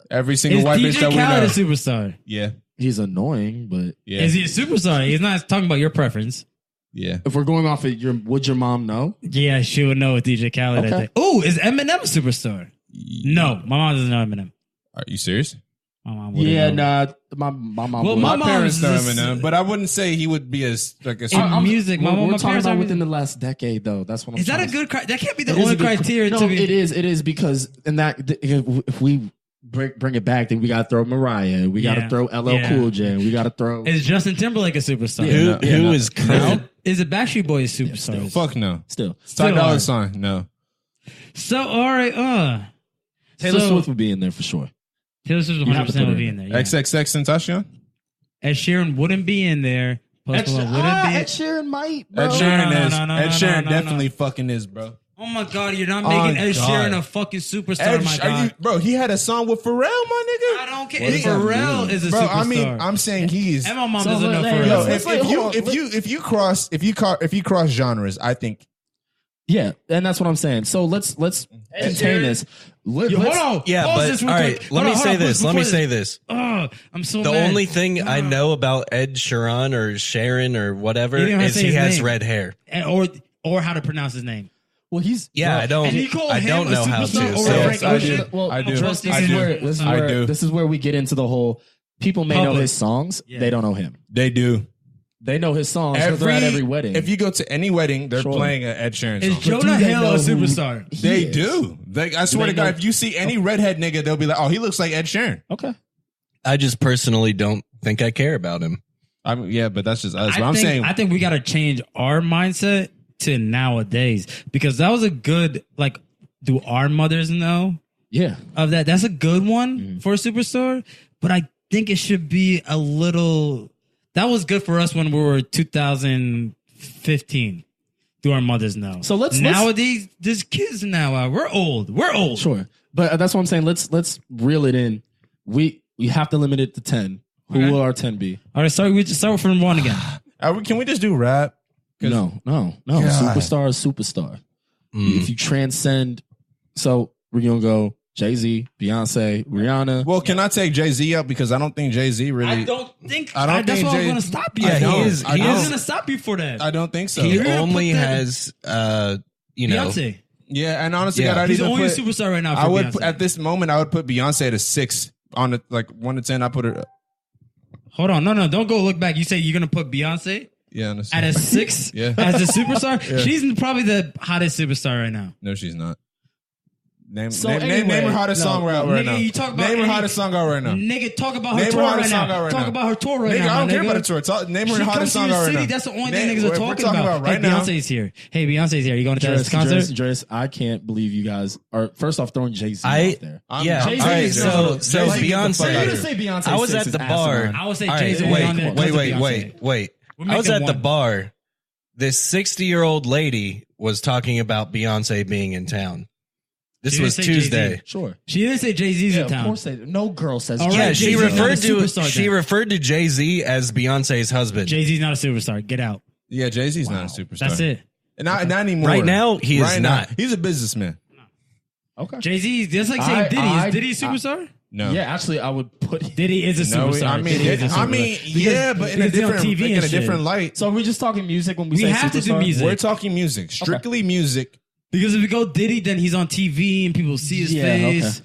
Every single Is white bitch DJ that we Khaled a know. superstar? Yeah. He's annoying, but Yeah. Is he a superstar? He's not talking about your preference. Yeah. If we're going off of would your mom know? Yeah, she would know with DJ Khaled. Okay. I think. Oh, is Eminem a superstar? No, my mom doesn't know Eminem. Are you serious? My mom wouldn't Yeah, know. nah. My mom. Well, would. my My parents know mom's- Eminem, but I wouldn't say he would be as like a. In music, my We're mom, my talking parents about are within the last decade, though. That's what I'm. Is that trying a to good? That can't be the It is only a good criteria no, to be. it is because in that if we bring it back, then we got to throw Mariah, we got to Yeah. throw LL Yeah. Cool J, we got to throw. Is Justin Timberlake a superstar? Who is current? Is it Backstreet Boys superstars? Fuck no. Still, Ty Dolla hard. Sign, no. So all right, Taylor so- Swift would be in there for sure. Taylor Swift You have to 100% put would it be in. in there. Yeah. XXX Tentacion? Ed Sheeran wouldn't be in there. Post Malone wouldn't be. Ed Sheeran might. Bro. Ed Sheeran no, is. no, no, Ed no, Sheeran no, definitely fucking is, bro. Oh my God, you're not Oh, making Ed God. Sheeran a fucking superstar, my are God. you, bro, he had a song with Pharrell, my nigga. I don't care. What does that Pharrell mean? is a Bro, superstar. I mean, I'm saying he's. and my mom So doesn't know let- Pharrell. Yo, let's wait, hold on. if you cross genres, I think Yeah, and that's what I'm saying. So let's contain this. Hold on. Yeah, Pause but this real all quick. right. Hold Let me on, say hold on, this. Let me before say this. Oh, I'm so The mad. only thing I know about Ed Sheeran or Sharon or whatever You didn't have to is say he his has name. red hair. or how to pronounce his name. Well, he's Yeah, I don't. And you call I him don't a know how superstar to. over So Frank Ocean? Well, I do. This I is do. where this is I where do. this is where we get into the whole. People may know Public. his songs. Yeah. They don't know him. they do. They know his songs because they're at every wedding. If you go to any wedding, they're Sure. playing an Ed Sheeran Is song. Jonah do they Hill know a who- superstar? They is. do. I swear They to God, know- if you see any redhead nigga, they'll be like, "Oh, he looks like Ed Sheeran." Okay. I just personally don't think I care about him. I mean, yeah, but that's just us. But I'm saying, I think we got to change our mindset to nowadays because that was a good like. Do our mothers know Yeah. of that? That's a good one Mm-hmm. for a superstar, but I think it should be a little. That was good for us when we were 2015. Do our mothers know? So let's- nowadays, there's kids now. We're old. We're old. Sure. But that's what I'm saying. Let's reel it in. We have to limit it to 10. Who Okay. will our 10 be? All right, sorry. We just start from one again. can we just do rap? 'Cause- No. God. Superstar is superstar. If you transcend, so we're gonna go Jay-Z, Beyonce, Rihanna. Well, can I take Jay-Z up because I don't think Jay-Z really. I don't think. I don't that's think why I'm Jay- going to stop you. Yeah, for. he is- I he was is- going to stop you for that. I don't think so. He You're gonna only put that- has, Beyonce. Yeah, and honestly, Yeah. God, I'd He's even only a put, superstar right now. For I would Beyonce. put, at this moment, I would put Beyonce at a 6 on it, like 1 to 10. I put her. Hold on, no, don't go look back. You say you're gonna put Beyonce Yeah, on a 6. at a 6 Yeah. as a superstar. She's probably the hottest superstar right now. No, she's not. Name anyway, her hottest no, song out right nigga, now. you talk about Name her any- hottest song out right now. Nigga, talk about her Name her tour right hottest song now. out right Talk now. about her tour right Nigga, now. I don't my care nigga. about the tour. Name her She hottest comes to song your out right city. now. That's the only Name- thing niggas are we're talking talking about. right Hey, now. Beyonce's here. Hey, Beyonce's here. You going to this concert? Dres, I can't believe you guys are first off throwing Jay-Z I out there. yeah. Jay-Z All right, is so not- so Jay-Z, get the fuck Beyonce. out of You're here. gonna say Beyonce I was 6 at is the bar. asinine. I would say All right, Jay-Z on there because of Beyonce. wait. We're I was making at the one. bar. This 60-year-old lady was talking about Beyonce being in town. This She was didn't say Jay-Z. Tuesday. Sure. She didn't say Jay-Z's Yeah, in of town. course they do. No girl says All Jay-Z. right, Yeah, she Jay-Z's not a referred to superstar then. Jay-Z as Beyonce's husband. Jay-Z's not a superstar. Get out. Yeah, Jay-Z's not a superstar. That's it. Not anymore. Right now, he is Right now. not. He's a businessman. Okay. Jay-Z, that's like saying Diddy. I- Is Diddy a superstar? No. Yeah, actually, I would put. Diddy is a No, superstar. I mean, Diddy is a superstar. yeah, but in a because he's on different, TV like, and in a shit. different light. So are we just talking music when we We say have to do superstar? music. We're talking music, strictly music. Because if we go Diddy, then he's on TV and people see his Yeah, face.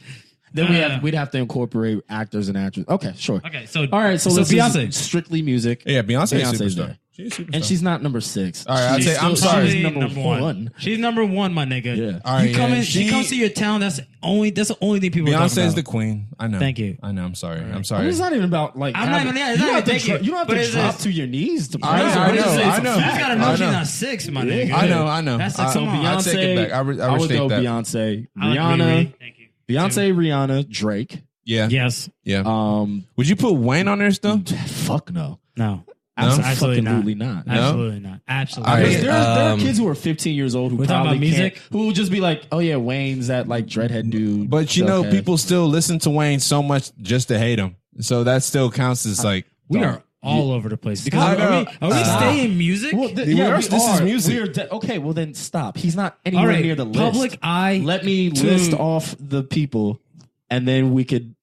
Then we'd have to incorporate actors and actresses. Okay, sure. Okay, so All right, so, so let's Beyonce. just strictly music. Yeah, Beyonce's a Beyonce's superstar. there. She's a superstar. And she's not number 6. All right, I'd She's say, I'm still- sorry. She's number one. She's number one, my nigga. Yeah. All right, You come yeah, in, she comes to your town. That's the only thing people are talking Beyonce's about. the queen. I know. Thank you. I know. I'm sorry. I'm I sorry. mean, it's not even about like. I'm not even- yeah, it's you not don't even have to, thank you. you don't have But to it's drop just- to your knees to. I know, praise her. I It's know, just- I it's know. a She's fact. got to know I she's know. not 6, my nigga. I know. That's like, I- So come on. I Beyonce, take it back. I I would restate go that. Beyonce, I like Rihanna, Riri. Thank you. Beyonce, Rihanna, Drake. Yeah. Yes. Yeah. Um, Would you put Wayne on there still? fuck no, No. No? Absolutely not. absolutely not. No? Absolutely not. Absolutely. All right. Because not. there are kids who are 15 years old who We're talking probably about music? can't, who will just be like, "Oh yeah, Wayne's that like dreadhead dude." But you know, Okay. people still listen to Wayne so much just to hate him. So that still counts as like. We are all over the place. Because I know. are we Stop. staying music? Well, Yeah, this is music. We are okay, well then stop. He's not all anywhere right. near the list. Public eye. Let me to- list off the people, and then we could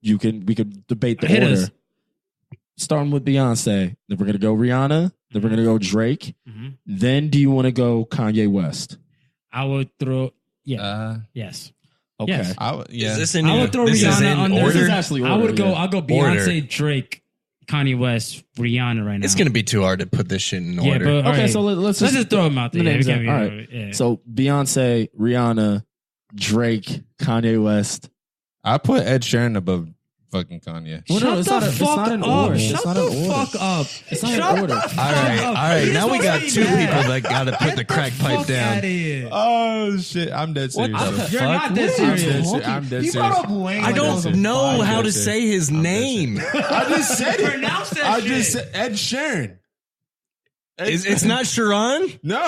debate the Hit order. us. Starting with Beyonce, then we're gonna go Rihanna, Then we're gonna go Drake. Mhm. Then do you want to go Kanye West? I would throw. Yeah. Yes. Okay. Yes. Yeah. Is this in? I would throw this is Rihanna in on there. order? This is actually I would order, go. yeah. I'll go Order. Beyonce, Drake, Kanye West, Rihanna right now. It's gonna be too hard to put this shit in Yeah, order. but all Okay, right. so let's just throw them out there. the Yeah, names we out. can't be- All right. yeah. So Beyonce, Rihanna, Drake, Kanye West. I put Ed Sheeran above fucking Kanye. Well, no, Shut it's the not a- it's fuck not in up. order. It's Shut not the in order. fuck up. It's not in Shut order. the All fuck right, up. all right. You're Now we supposed got to be two mad. people that got to put the crack pipe Fuck down. outta here. Oh shit! I'm dead serious. What the You're fuck? not that What are you serious. talking- I'm dead You serious. brought up Wayne. I like that was a don't know fire. how to serious. say his I'm dead name. I just said it. Pronounce that I shit. just said Ed Sheeran. It's not Sharon. No.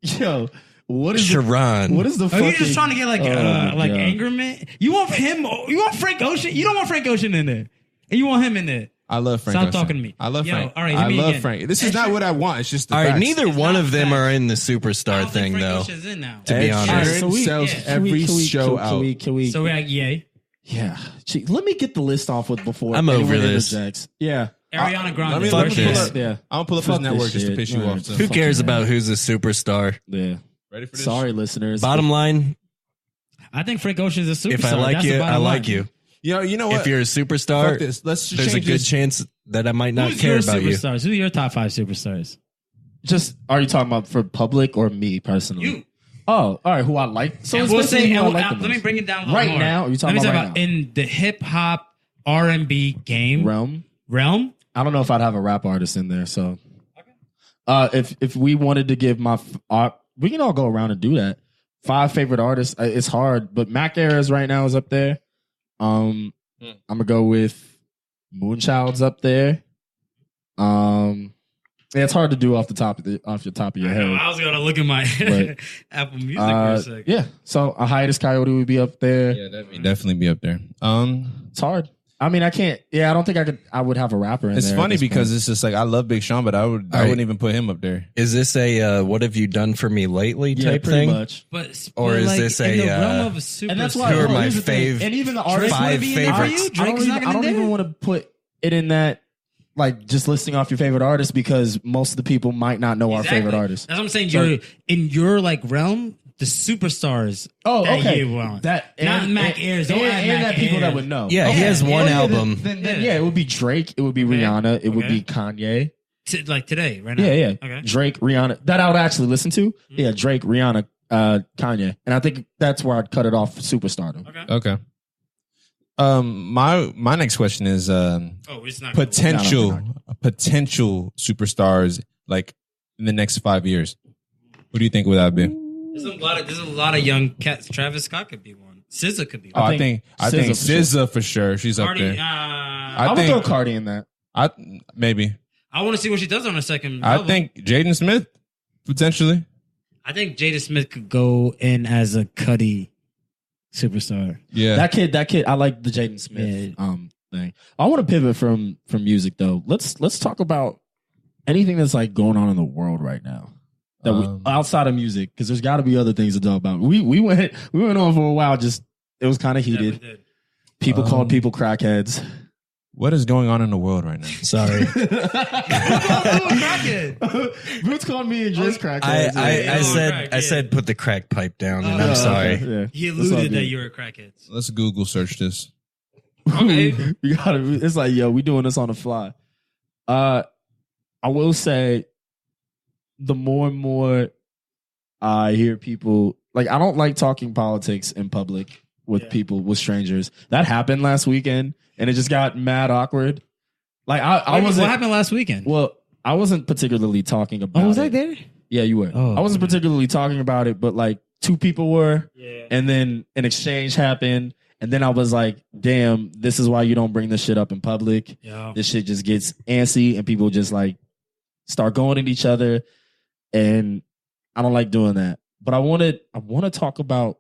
Yo, what is Sharon. what is the Are fucking? you just trying to get like Oh my like God. angerment? You want him? You want Frank Ocean? You don't want Frank Ocean in there, and you want him in there. I love Frank. Stop Ocean. talking to me. I love Yo, Frank. all right, hit I me love again. Frank. This is Ed not Sheeran- what I want. It's just the All right, facts. neither one not of them facts. are in the I superstar don't think thing Frank though. Ocean's in now. To Ed be honest. Sheeran So we- sells yeah. every show can out. we, So we're like, yay. yeah. Gee, let me get the list off with before I'm over anyone this. interjects. Yeah. Ariana Grande. Let me Fuck pull this. up. Yeah. I'm gonna pull up Fuck his network this just to shit. piss you All off. right. So. Who cares Fucking about who's a superstar? Yeah. Ready for this? Sorry, listeners. Bottom line, I think Frank Ocean's a superstar. if I like That's the you, bottom I like line. you. You know what? If you're a Fuck superstar, this. Let's just there's a change good this. chance that I might not Who's care your about you. superstars? Who are your top 5 superstars? Just are you talking about for public or me personally? You. Oh, all right. Who I like? So And it's we'll basically say, who I and like the let me most. bring it down a little Right more. now? Are you talking Let me about talk right now? in the hip hop R&B game realm? I don't know if I'd have a rap artist in there. So, if we wanted to give we can all go around and do that. 5 favorite artists. It's hard, but Mac Ayres right now is up there. I'm gonna go with Moonchild's up there. Yeah, it's hard to do off the top of your I head. know, I was gonna look at my But, Apple Music for a second. Yeah, so a Hiatus Coyote would be up there. Yeah, that'd definitely be up there. It's hard. I mean, I can't. Yeah, I don't think I could. I would have a rapper in It's there. at funny this because point. it's just like I love Big Sean, but I right. wouldn't even put him up there. Is this a what have you done for me lately yeah, type pretty thing? much. But Or is like, this in a, the realm uh, of a superstar? And that's why Who are well, my here's the thing. fave- and even the artists five wanna be in there for favorites? you? Drake's not I gonna don't be even there? want to put it in that, like just listing off your favorite artists because most of the people might not know our Exactly. favorite artists. That's what I'm saying. So- You're in your like realm, the superstars. Oh, that okay. you want. That Not Mac Ayres. Don't add and Mac that people that Ayres. would know. Yeah, he has one album. Then, Yeah. it would be Drake. It would be Okay. Rihanna. It would Okay. be Kanye. Like today, right now. Yeah, yeah. Okay. Drake, Rihanna. That I would actually listen to. Yeah, Drake, Rihanna, Kanye, and I think that's where I'd cut it off. Superstardom. Okay. Okay. My next question is Oh, it's not potential superstars like in the next 5 years. Who do you think would that be? There's a lot of young cats. Travis Scott could be one. SZA could be Oh, one. I think SZA for sure. SZA for sure. She's up Cardi, there. I would think- throw Cardi in that. Maybe. I want to see what she does on her second I album. think Jaden Smith potentially. I think Jada Smith could go in as a Cudi superstar. Yeah. That kid. I like the Jaden Smith thing. I want to pivot from music though. Let's talk about anything that's like going on in the world right now. That outside of music, because there's got to be other things to talk about. We went on for a while. Just it was kind of Yeah, we heated. did. People called people crackheads. What is going on in the world right now? Sorry. Boots called me and Driz crackheads. I said put the crack pipe down, and I'm sorry. Yeah. He That's all alluded that good. you were a crackhead. Let's Google search this. Okay. we gotta. It's like, yo, we doing this on the fly. I will say, the more and more I hear people like, I don't like talking politics in public with people, with strangers. That happened last weekend, and it just got mad awkward. Like I wasn't. What happened last weekend? Well, I wasn't particularly talking about. was it. I there? Yeah, you were. Oh, I wasn't okay. particularly talking about it, but like 2 people were. Yeah. And then an exchange happened. And then I was like, damn, this is why you don't bring this shit up in public. Yeah. This shit just gets antsy and people just like start going at each other. And I don't like doing that. But I want to talk about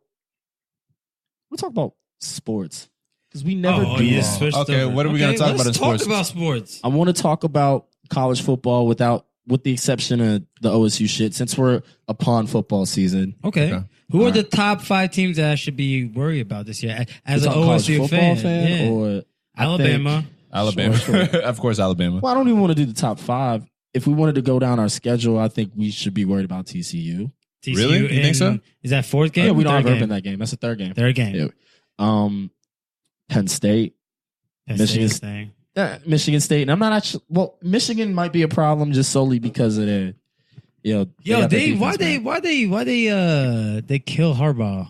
sports. Because we never do yeah, that. switched Okay, over. what are we gonna talk about in let's sports? Talk about sports. I want to talk about college football with the exception of the OSU shit, since we're upon football season. Okay. Okay. Who are All the top 5 teams that I should be worried about this year? As You an talking college OSU football fan, yeah. or I Alabama, Alabama. Sure. Of course, Alabama. Well, I don't even want to do the top 5. If we wanted to go down our schedule, I think we should be worried about TCU. TCU Really? You think so? Is that fourth game? Yeah, we don't Third have Urban game? that game. That's the third game. Third game. Yeah. Penn State. Penn Michigan State's thing. Michigan State. And I'm not actually, well, Michigan might be a problem just solely because of the, Yo, got their why defense they kill Harbaugh?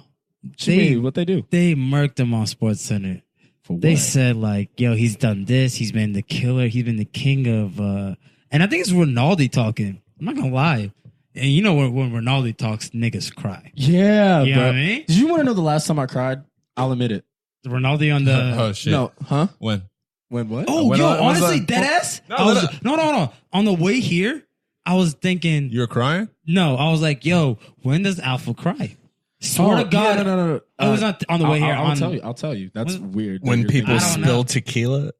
what they do? They murked him on Sports Center. For what? They said like, yo, he's done this. He's been the killer. He's been the king of, and I think it's Ronaldo talking. I'm not gonna lie. And you know when Ronaldo talks, niggas cry. Yeah, You know bro. what I mean? Did you want to know the last time I cried? I'll admit it. Ronaldo on the. Oh shit. No, huh? When? When what? Oh, When yo, I- was honestly, I- dead ass. No, No. On the way here, I was thinking. You were crying? No, I was like, yo, when does Alpha cry? Swear to God, yeah, no. I was on the way here. I'll tell you. That's When- weird. When You're people thinking- I don't know. spill tequila.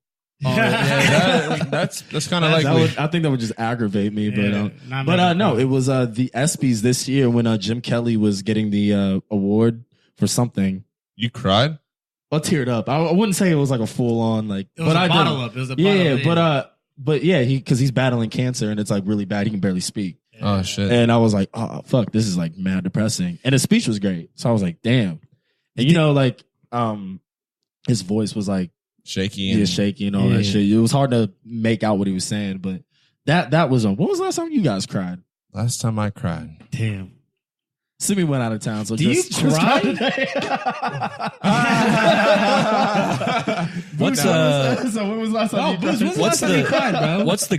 That's kind of That like would, I think that would just aggravate me, Yeah, not but making no, fun. it was the ESPYS this year when Jim Kelly was getting the award for something. you cried. I teared up. I wouldn't say it was like a full on like, It was but a I bottle did. up. It was a Yeah, bottle up. but yeah, because he's battling cancer and it's like really bad. He can barely speak, Oh shit. and I was like, oh fuck, this is like mad depressing. And his speech was great, so I was like, damn. And you know, like his voice was like Shaky. he was shaky and all Yeah. that shit. It was hard to make out what he was saying, but that was on. When was the last time you guys cried? Last time I cried. Damn. Simi went out of town, so Do you cry? What's so when was the last time Oh, you Bruce, cried? when's the last time you cried, bro? What's the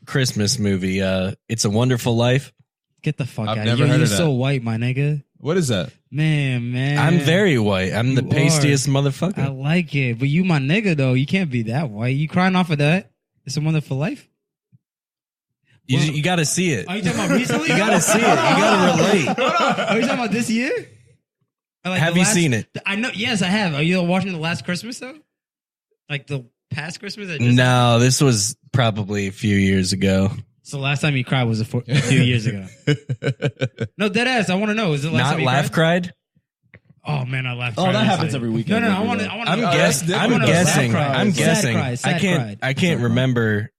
Christmas movie? It's a Wonderful Life. Get the fuck I've out. never Yo, heard you're of that. so white, my nigga. What is that? Man. I'm very white. I'm the You pastiest I motherfucker. like it, but you my nigga though. You can't be that white. You crying off of that? It's a Wonderful Life. You got to see it. Are you talking about recently? You got to see it. You got to relate. Are you talking about this year? Or like Have the you last- seen it? I know. Yes, I have. Are you watching the last Christmas though? Like the past Christmas? Or just- No, this was probably a few years ago. So the last time you cried was a few years ago. No, dead ass. I want to know. Is it the last Not time you laugh cried? cried. Oh man, I laughed. Oh, cried that happens recently. every weekend. No, I with me, want though. to. I want I'm to. that's I'm different. guessing. Sad I'm cry. guessing. Sad I cried. can't remember.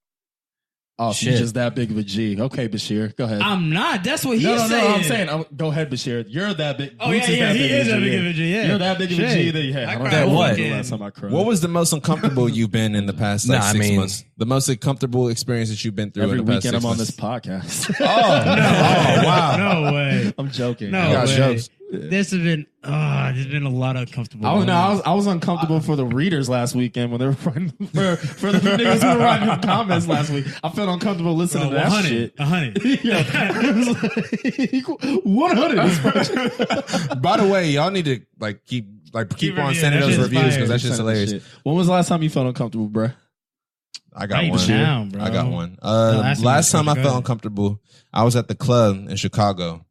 Oh, Shit. she's just that big of a G. Okay, Bashir, go ahead. I'm not. That's what he's no, saying. I'm saying, go ahead, Bashir. You're that big. Oh Boots yeah, he is that big yeah. of a G. Yeah, You're that big of a G Shit. that you had. I I don't cried know all when weekend. the last time I cried. What was the most uncomfortable you've been in the past like Nah, I 6 mean- months? The most uncomfortable experience that you've been through every in the past weekend 6 I'm on months? this podcast? Oh wow. No way. I'm joking. No got way. jokes. There's been a lot of uncomfortable. I was uncomfortable for the readers last weekend when they were writing for the niggas who were writing in comments last week. I felt uncomfortable listening to that shit. 100. Yeah, it was like 100. By the way, y'all need to keep Keep on reviewing. sending That those shit's reviews fire. because that shit's hilarious. When was the last time you felt uncomfortable, bruh? I got Write one. it down, bro. I got one. ask me Last that time I question. felt Go ahead. uncomfortable, I was at the club in Chicago,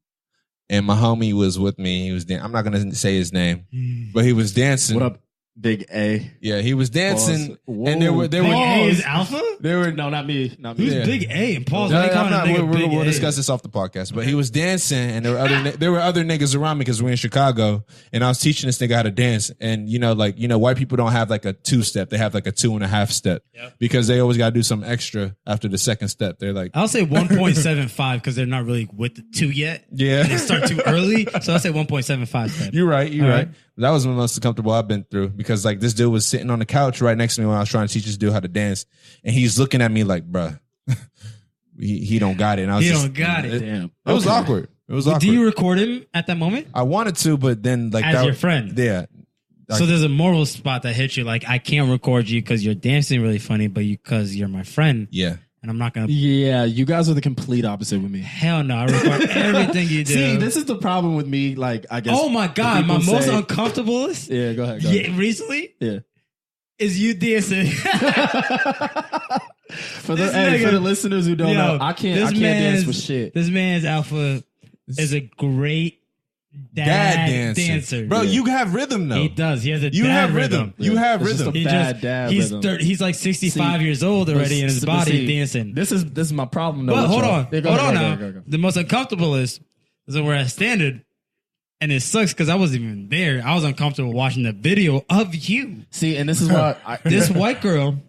and my homie was with me. He was I'm not gonna say his name, but he was dancing. What up, Big A? Yeah, he was dancing, Pause. and there Whoa. were Big A is Alpha? No, not me. Not Who's me. Yeah. Big A? And Paul's No, they calling I'm a not- nigga Big we'll A. discuss this off the podcast. But he was dancing, and there were other niggas around me because we're in Chicago, and I was teaching this nigga how to dance. And white people don't have like a 2-step; they have like a 2.5 step because they always got to do something extra after the second step. They're like, I'll say 1.75 because they're not really with the 2 yet. yeah, They start too early. So I'll say 1.75 step. You're right. You're All right. right. That was the most uncomfortable I've been through because this dude was sitting on the couch right next to me when I was trying to teach this dude how to dance, and he's looking at me like, bruh, he don't got it. And I was He just, don't got it. Damn. It was Okay. awkward. It was awkward. Do you record him at that moment? I wanted to, but then As your friend? Yeah. So there's a moral spot that hits you. Like, I can't record you because you're dancing really funny, but because you're my friend, Yeah. and I'm not gonna. Yeah, you guys are the complete opposite with me. Hell no, I record everything you do. See, this is the problem with me. Like, I guess. Oh my god, my people most say- uncomfortablest. Yeah, go ahead. Yeah, recently Yeah. is you dancing. For This the nigga- listeners who don't Yo, know, I can't dance man's- with shit. This man's Alpha is a great Dad dancer. Bro, you have rhythm though. He does. He has a You dad have rhythm. You have It's just rhythm. a He bad just, dad he's rhythm. he's like 65 years old already, and his But body see, dancing. This is my problem though. But with hold y'all. on, Yeah, go hold ahead, on go, now. go, go. The most uncomfortable is that we're at Standard, and it sucks because I wasn't even there. I was uncomfortable watching the video of you. See, and this is why This white girl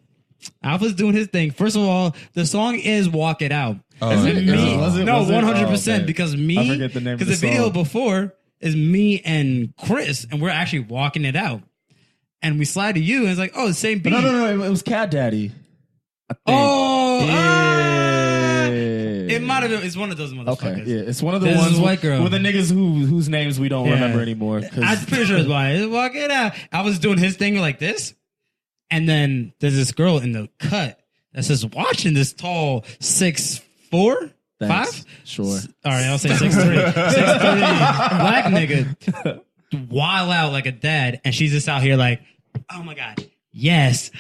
Alpha's doing his thing. First of all, the song is "Walk It Out." Oh, Is it? And yeah. me, Was it? no, Was it? 100%. Oh, okay. Because I me, forget the name of because the the video song. before is me and Chris, and we're actually walking it out. And we slide to you, and it's like, oh, the same beat. No. It was Cat Daddy. I think. Oh, Yeah. it might have been. It's one of those motherfuckers. Okay, yeah, it's one of the This ones is white girl. with the niggas whose names we don't Yeah. remember anymore. 'cause- I'm pretty sure it's why. It's Walk It Out. I was doing his thing like this, and then there's this girl in the cut that's just watching this tall 6'4", Thanks. 5. Sure. All right, I'll say 6'3", 6'3", black nigga, wild out like a dad, and she's just out here like, oh my god, yes,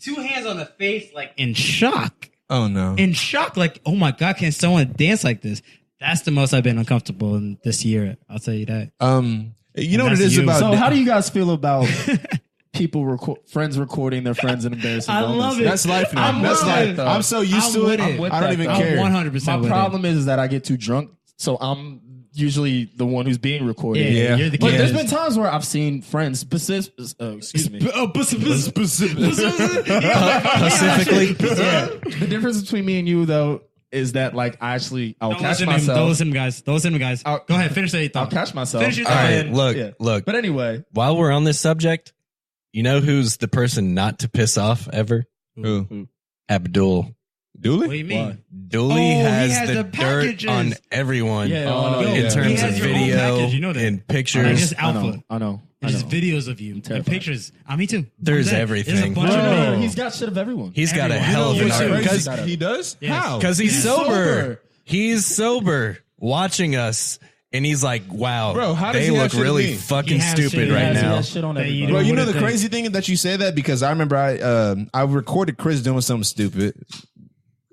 2 hands on the face, like in shock, Oh no. like, oh my god, can someone dance like this? That's the most I've been uncomfortable in this year. I'll tell you that. You know what it That's is you. about. So how do you guys feel about people friends recording their friends in embarrassing I moments? love it. That's life now. I'm That's with life. it. I'm so used I'm to with it. it. with I don't that, even though. care. 100%. My with it. problem is that I get too drunk, so I'm usually the one who's being recorded. Yeah, Yeah. you're the But kid. there's been times where I've seen friends, excuse me. Specifically, The difference between me and you, though, is that like I'll Don't catch listen to him. myself. Don't listen to him, guys. Don't listen to him, guys. I'll- Go ahead. Finish that I'll thought. catch myself. Finish your all thought. right. And- Look, yeah. look. But anyway, While we're on this subject, you know who's the person not to piss off ever? Who? Abdul. What Dooley? do you mean? Dooley Oh, he has, has the the dirt packages. on everyone Yeah, Yo, yeah. in He terms has of your whole video package, you know that. and Not pictures. just alpha. I know. It's just videos of you and terrified. pictures. Me too. There's I'm dead. everything. There's a bunch of Bro, me. he's got shit of everyone. He's got a Everyone. hell of You an know what's art crazy? because He does? Yes. How? he's He's sober. sober. He's sober watching us. And he's like, wow, Bro, how does they he have look shit of really me? fucking He has stupid shit. right He now. has shit on That you everybody. Bro, you know What the a crazy thing that you say that because I remember I recorded Chris doing something stupid.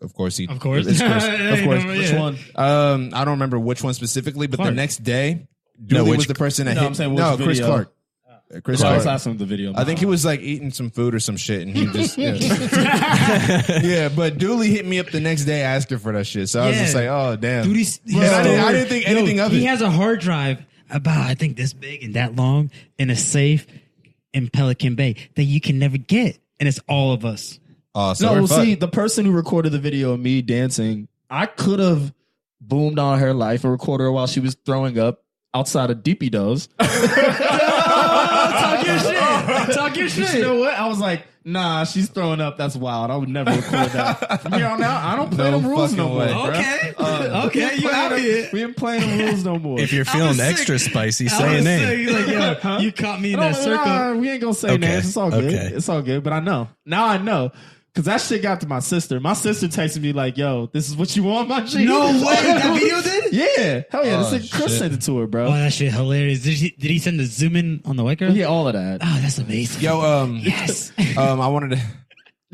Of course, Of course. It's Chris. Of course. Yeah. Which one? I don't remember which one specifically, but the Clark. next day, Dooley which- was the person that No, hit. I'm saying which no, Chris video? Clark. Chris I was Clark. asking the video. I think he was like eating some food or some shit, and he just yeah. But Dooley hit me up the next day asking for that shit, so I was Yeah. just like, oh damn. Dude, he's And I didn't think anything of He it. has a hard drive about, I think, this big and that long in a safe in Pelican Bay that you can never get. And it's all of us. Oh, so No, we're well, see, fucked. the person who recorded the video of me dancing, I could have boomed on her life and recorded her while she was throwing up outside of Deepy Doe's. Talk your shit. Talk your You know what? I was like, nah, she's throwing up. That's wild. I would never record that. From here on out, I don't play No them rules no fucking more. way. bruh. Okay. We Okay, ain't you playing out them- here. We ain't playing the rules no more. If you're I feeling was sick. extra spicy, I say a was name. saying, he's like, yo, you caught me in that No, circle. nah, we ain't gonna say Okay, names. It's all good. okay. It's all good. But I know. Now I know. Cause that shit got to my sister. My sister texted me like, yo, this is what you want, my G. No way. That video did? Yeah. Hell yeah. Oh, This nigga Chris shit. sent it to her, bro. Oh, that shit hilarious. Did he send the zoom in on the white girl? Yeah, all of that. Oh, that's amazing. Yo, Yes. I wanted to.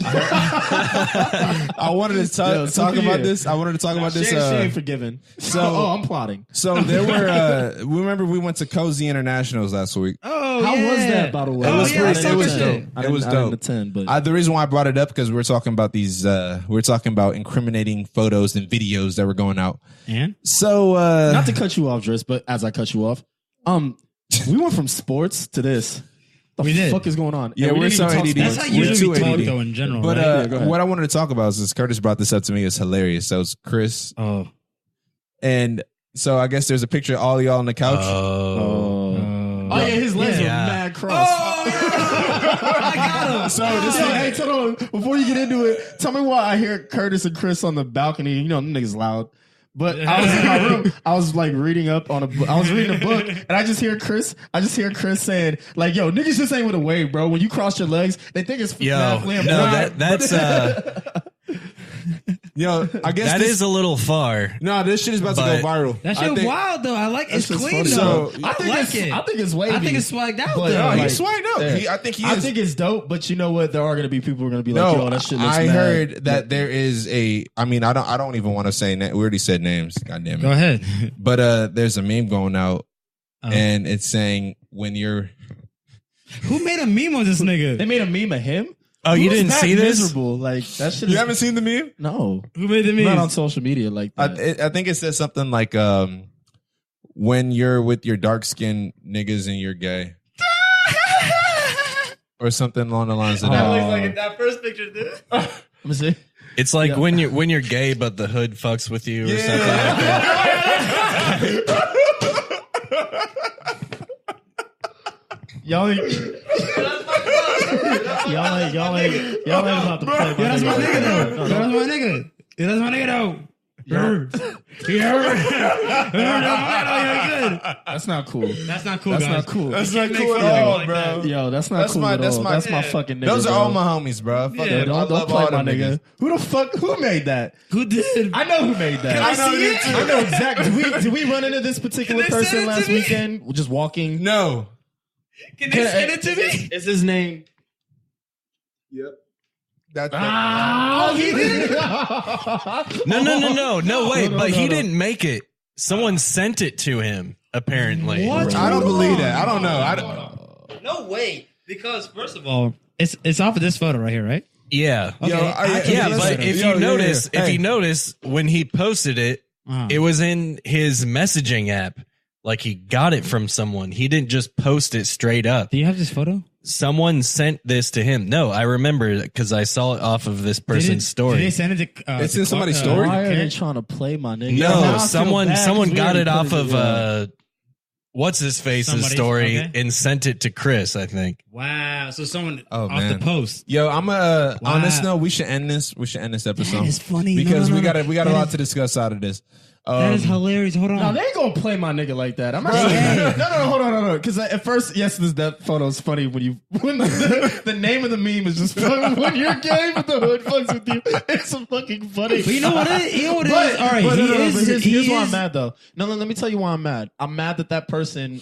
I wanted to Yo, talk yeah. about this. I wanted to talk about this. She ain't forgiven. so- oh, I'm plotting. So there were. Remember we went to Cozy Internationals last week. Oh, How yeah. was that, by the way? It was yeah, pretty- I saw it was that dope. shit. I It was didn't dope. attend, but The reason why I brought it up because we were talking about these. We were talking about incriminating photos and videos that were going out. And? So not to cut you off, Driss, but as I cut you off, we went from sports to this. The We did. fuck is going on? Yeah, And we we're didn't so even talk ADD. That's sports. how We're usually we too talk, ADD. though, in general. But right? Yeah, go ahead. what I wanted to talk about is Curtis brought this up to me. It's hilarious. So it's Chris, Oh. and so I guess there's a picture of all y'all on the couch. Oh. Oh yeah, his legs Yeah. are mad cross. I got him. So this hey, hold on. Before you get into it, tell me why I hear Curtis and Chris on the balcony. You know, them niggas loud. But I was in my room. I was like reading up on a book. I was reading a book, and I just hear Chris saying, like, "Yo, niggas just ain't with a wave, bro. When you cross your legs, they think it's Yo, mad flamboyant." no, that's Yo, I guess that this, is a little far. no. This shit is about to But- go viral. That I shit think- wild though. I like it's That's just clean funny. though. So, I like it's, it. I think it's wavy. I think it's swagged out But, though. No, like, he's swagged out. yeah. I think he I is. think it's dope, but you know what? There are going to be people who are going to be like, No, "Yo, that shit looks I mad." heard that there is a. I mean, I don't even want to say. We already said names. God damn it. Go ahead. But there's a meme going out, Oh. and it's saying when you're. Who made a meme of this They nigga? made a meme of him. Oh, you Who's didn't that see this? Miserable, like that shit. You is, haven't seen the meme? No, Who made the I'm not on meme? social media like that. I think it says something like when you're with your dark skinned niggas and you're gay. or something along the lines of That that. looks like that first picture, dude. Let me see. It's like when you're gay, but the hood fucks with you or something like that. Y'all ain't about to play. Yeah, that's my nigga though. That's my nigga. Yeah, that's my nigga though. That's not cool. That's not cool, That's guys. not cool. That's You not can't cool make at fun of all, like bro. that. Yo, that's not That's cool. my- at that's all. my- That's my yeah. fucking nigga. Those are bro. all my homies, bro. Fuck Yeah, them. I Don't love play all my them nigga. niggas. Who the fuck? Who made that? Who did? I know who made that. Can I see it? I know exactly. Did we run into this particular Can they send person it to last me? weekend? Just walking. No. Can they send it to me? Is his name? That's Oh, he did. No, wait, No, but he no. didn't make it. Someone sent it to him, apparently. What? I don't believe that. I don't know. I don't. No way. Because first of all, it's off of this photo right here, right? Yeah. Okay. Yeah, but if Yo, you notice, Hey. if you notice when he posted it, Uh-huh. it was in his messaging app. Like he got it from someone. He didn't just post it straight up. Do you have this photo? Someone sent this to him. No, I remember because I saw it off of this person's Did story. they send it to? It's in somebody's story? Why are they Karen? trying to play my nigga? No, Now I feel someone bad 'cause someone we got already it put off of yeah. what's his face's Somebody's- story okay. and sent it to Chris, I think. Wow. So someone Oh, off man. the post. Yo, I'm on this Wow. note. We should end this. We should end this episode. That is funny. No, because no, we no. got a That lot is- to discuss out of this. That is hilarious. Hold on. No, they ain't gonna play my nigga like that. I'm actually no, hold on. Because at first, yes, that photo is funny when the name of the meme is just when you're gay, but the hood fucks with you. It's so fucking funny. But you know what it is? You know what it But- is? All right. but He no, is. but here's he why I'm is- mad though. No, let me tell you why I'm mad. I'm mad that person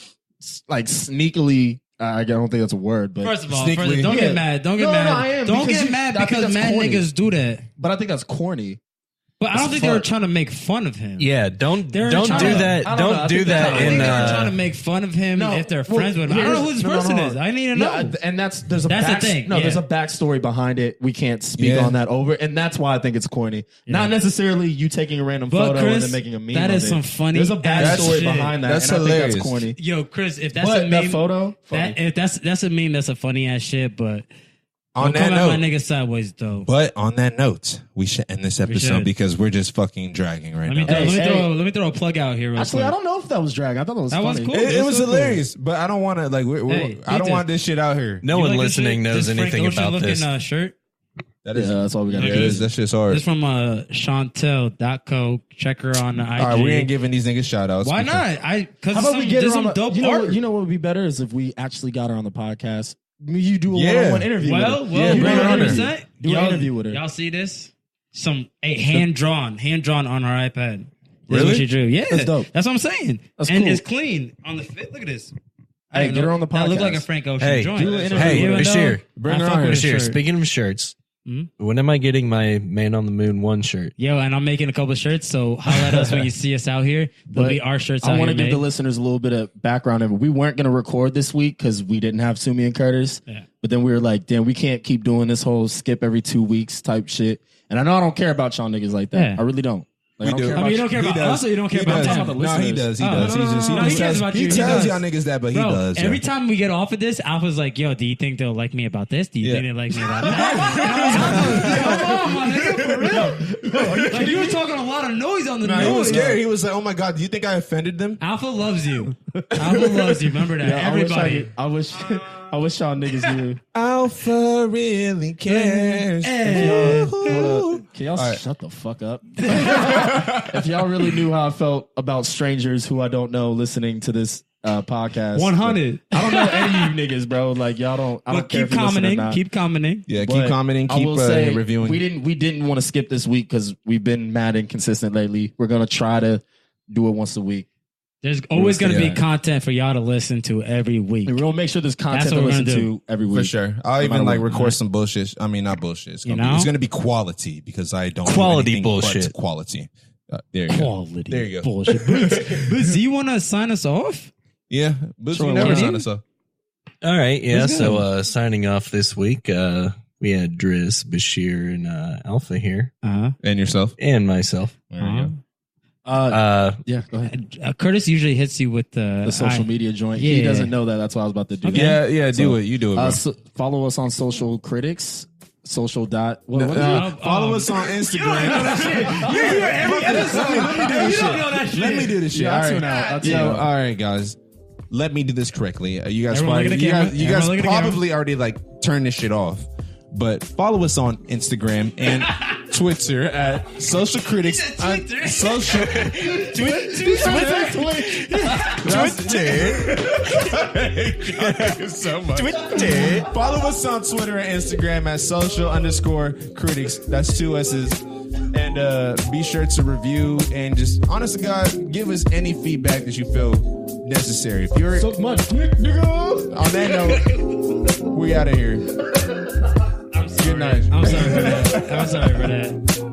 like sneakily. I don't think that's a word, but First of all, Sneakily. don't Yeah. get mad. Don't get No, mad. no, I am, don't because get you- mad I think because that's mad corny. niggas do that. I think that's corny. But I don't It's think they were fun. trying to make fun of him. Yeah, don't They're do trying to- that. I don't know. Don't I do think they're I that don't trying think in they were trying to make fun of him if they're friends with him. I don't know who this person is. I need to know. Yeah, and there's a That's the back, thing, No, yeah. there's a backstory behind it. We can't speak Yeah. on that over, and that's why I think it's corny. Not necessarily you taking a random But photo Chris, and then making a meme. that of is it. some funny There's a ass backstory shit. behind that. That's and I think hilarious. that's corny. Yo, Chris, if that's But a that meme, photo, funny. if that's a meme, that's a funny ass shit. But On don't come that at my note, nigga sideways though. but on that note, we should end this episode should. because we're just fucking dragging right Let me, now. let me throw a plug out here real Actually, quick. I don't know if that was drag. I thought it was That was funny. cool. It was so cool. hilarious, but I don't want to like. Hey, I don't he want this shit out here. No You one like this listening shit? knows This anything Frank Ocean about looking, this. shirt. That Yeah, is, that's all we got. yeah, that shit's hard. This from Chantel.co. Check her on the IG. All right, we ain't giving these niggas shout outs. Why not? Because How about we get her on the? dope You know, art. what, you know what would be better is if we actually got her on the podcast. You do a Yeah. one-on-one interview. Well, with her. Yeah, bring her on there. 100%. Do an Y'all- interview with her. Y'all see this? Some hand drawn on her iPad. This is Really? what she drew. Yeah, That's dope. That's what I'm saying. That's and cool. it's clean on the fit. Look at this. Hey, get her on the That look like a podcast. Frank Ocean Hey, joint. do an interview Hey, with her. Bashir. Bring I her fuck on with here. her Bashir, shirt. speaking of shirts, Hmm? when am I getting my Man on the Moon 1 shirt? Yo, and I'm making a couple shirts, so holler at us when you see us out here. There'll But be our shirts I out want to here give the made. listeners a little bit of background. We weren't going to record this week because we didn't have Sumi and Curtis. Yeah. But then we were like, damn, we can't keep doing this whole skip every 2 weeks type shit. And I know I don't care about y'all niggas like that. Yeah. I really don't. Like, We I don't do. care I mean, you don't about care He about does. us, or you don't care He about does. them? talking about the No, he listeners. does. He Oh, does. no, He just no, no, he cares about you. he He tells does. y'all niggas that, but he Bro, does. every yeah. time we get off of this, Alpha's like, yo, do you think they'll like me about this? Do you Yeah. think they like me about that? Come on, my nigga, for real. Like, you were talking a lot of noise on the Nah, he was noise. scared. He was like, "Oh my god, do you think I offended them?" Alpha loves you. Alpha loves you. Remember that. Yeah, Everybody. I wish y'all niggas knew. Alpha really cares. Can y'all right. shut the fuck up? If y'all really knew how I felt about strangers who I don't know listening to this podcast. 100. I don't know any of you niggas, bro. Like y'all don't. I don't But care keep if you listen or commenting. not. Keep commenting. Yeah, But keep commenting, I keep will say, reviewing. We didn't want to skip this week because we've been mad inconsistent lately. We're gonna try to do it once a week. There's always going to Yeah. be content for y'all to listen to every week. And we're gonna make sure there's content That's to what we're listen gonna to every week. For sure. I'll No even matter like what. record some bullshit. I mean, not bullshit. It's You gonna, be, know? it's gonna be quality because I don't do Quality anything bullshit. but quality. There you go. Quality. There you go. Bullshit. Boots, do you want to sign us off? Yeah, but Sure, you never why sign not? us up. All right, yeah. Who's So signing off this week, we had Driz, Bashir, and Alpha here, Uh-huh. And yourself. and myself. There you go. Yeah, go ahead. Curtis usually hits you with The social media joint. He Yeah. doesn't know that. That's why I was about to do that. Yeah, do it. You do it, bro. Follow us on Social Critics. Social dot. What is it? Follow us on Instagram. Let me do this shit. Yeah, All I'll right. tune out. I'll tune Yo, out. all right, guys. Let me do this correctly. You guys Everyone probably, look at the camera. you guys Everyone look at the camera. probably already like turned this shit off. But follow us on Instagram and Twitter at Social Critics. Social Twitter. So much. Twitter. Follow us on Twitter and Instagram at social_critics. That's 2 S's. And be sure to review and just, honest to God, give us any feedback that you feel necessary. If you're So much, nigga. on that note, we out of here. Good night. I'm sorry for that.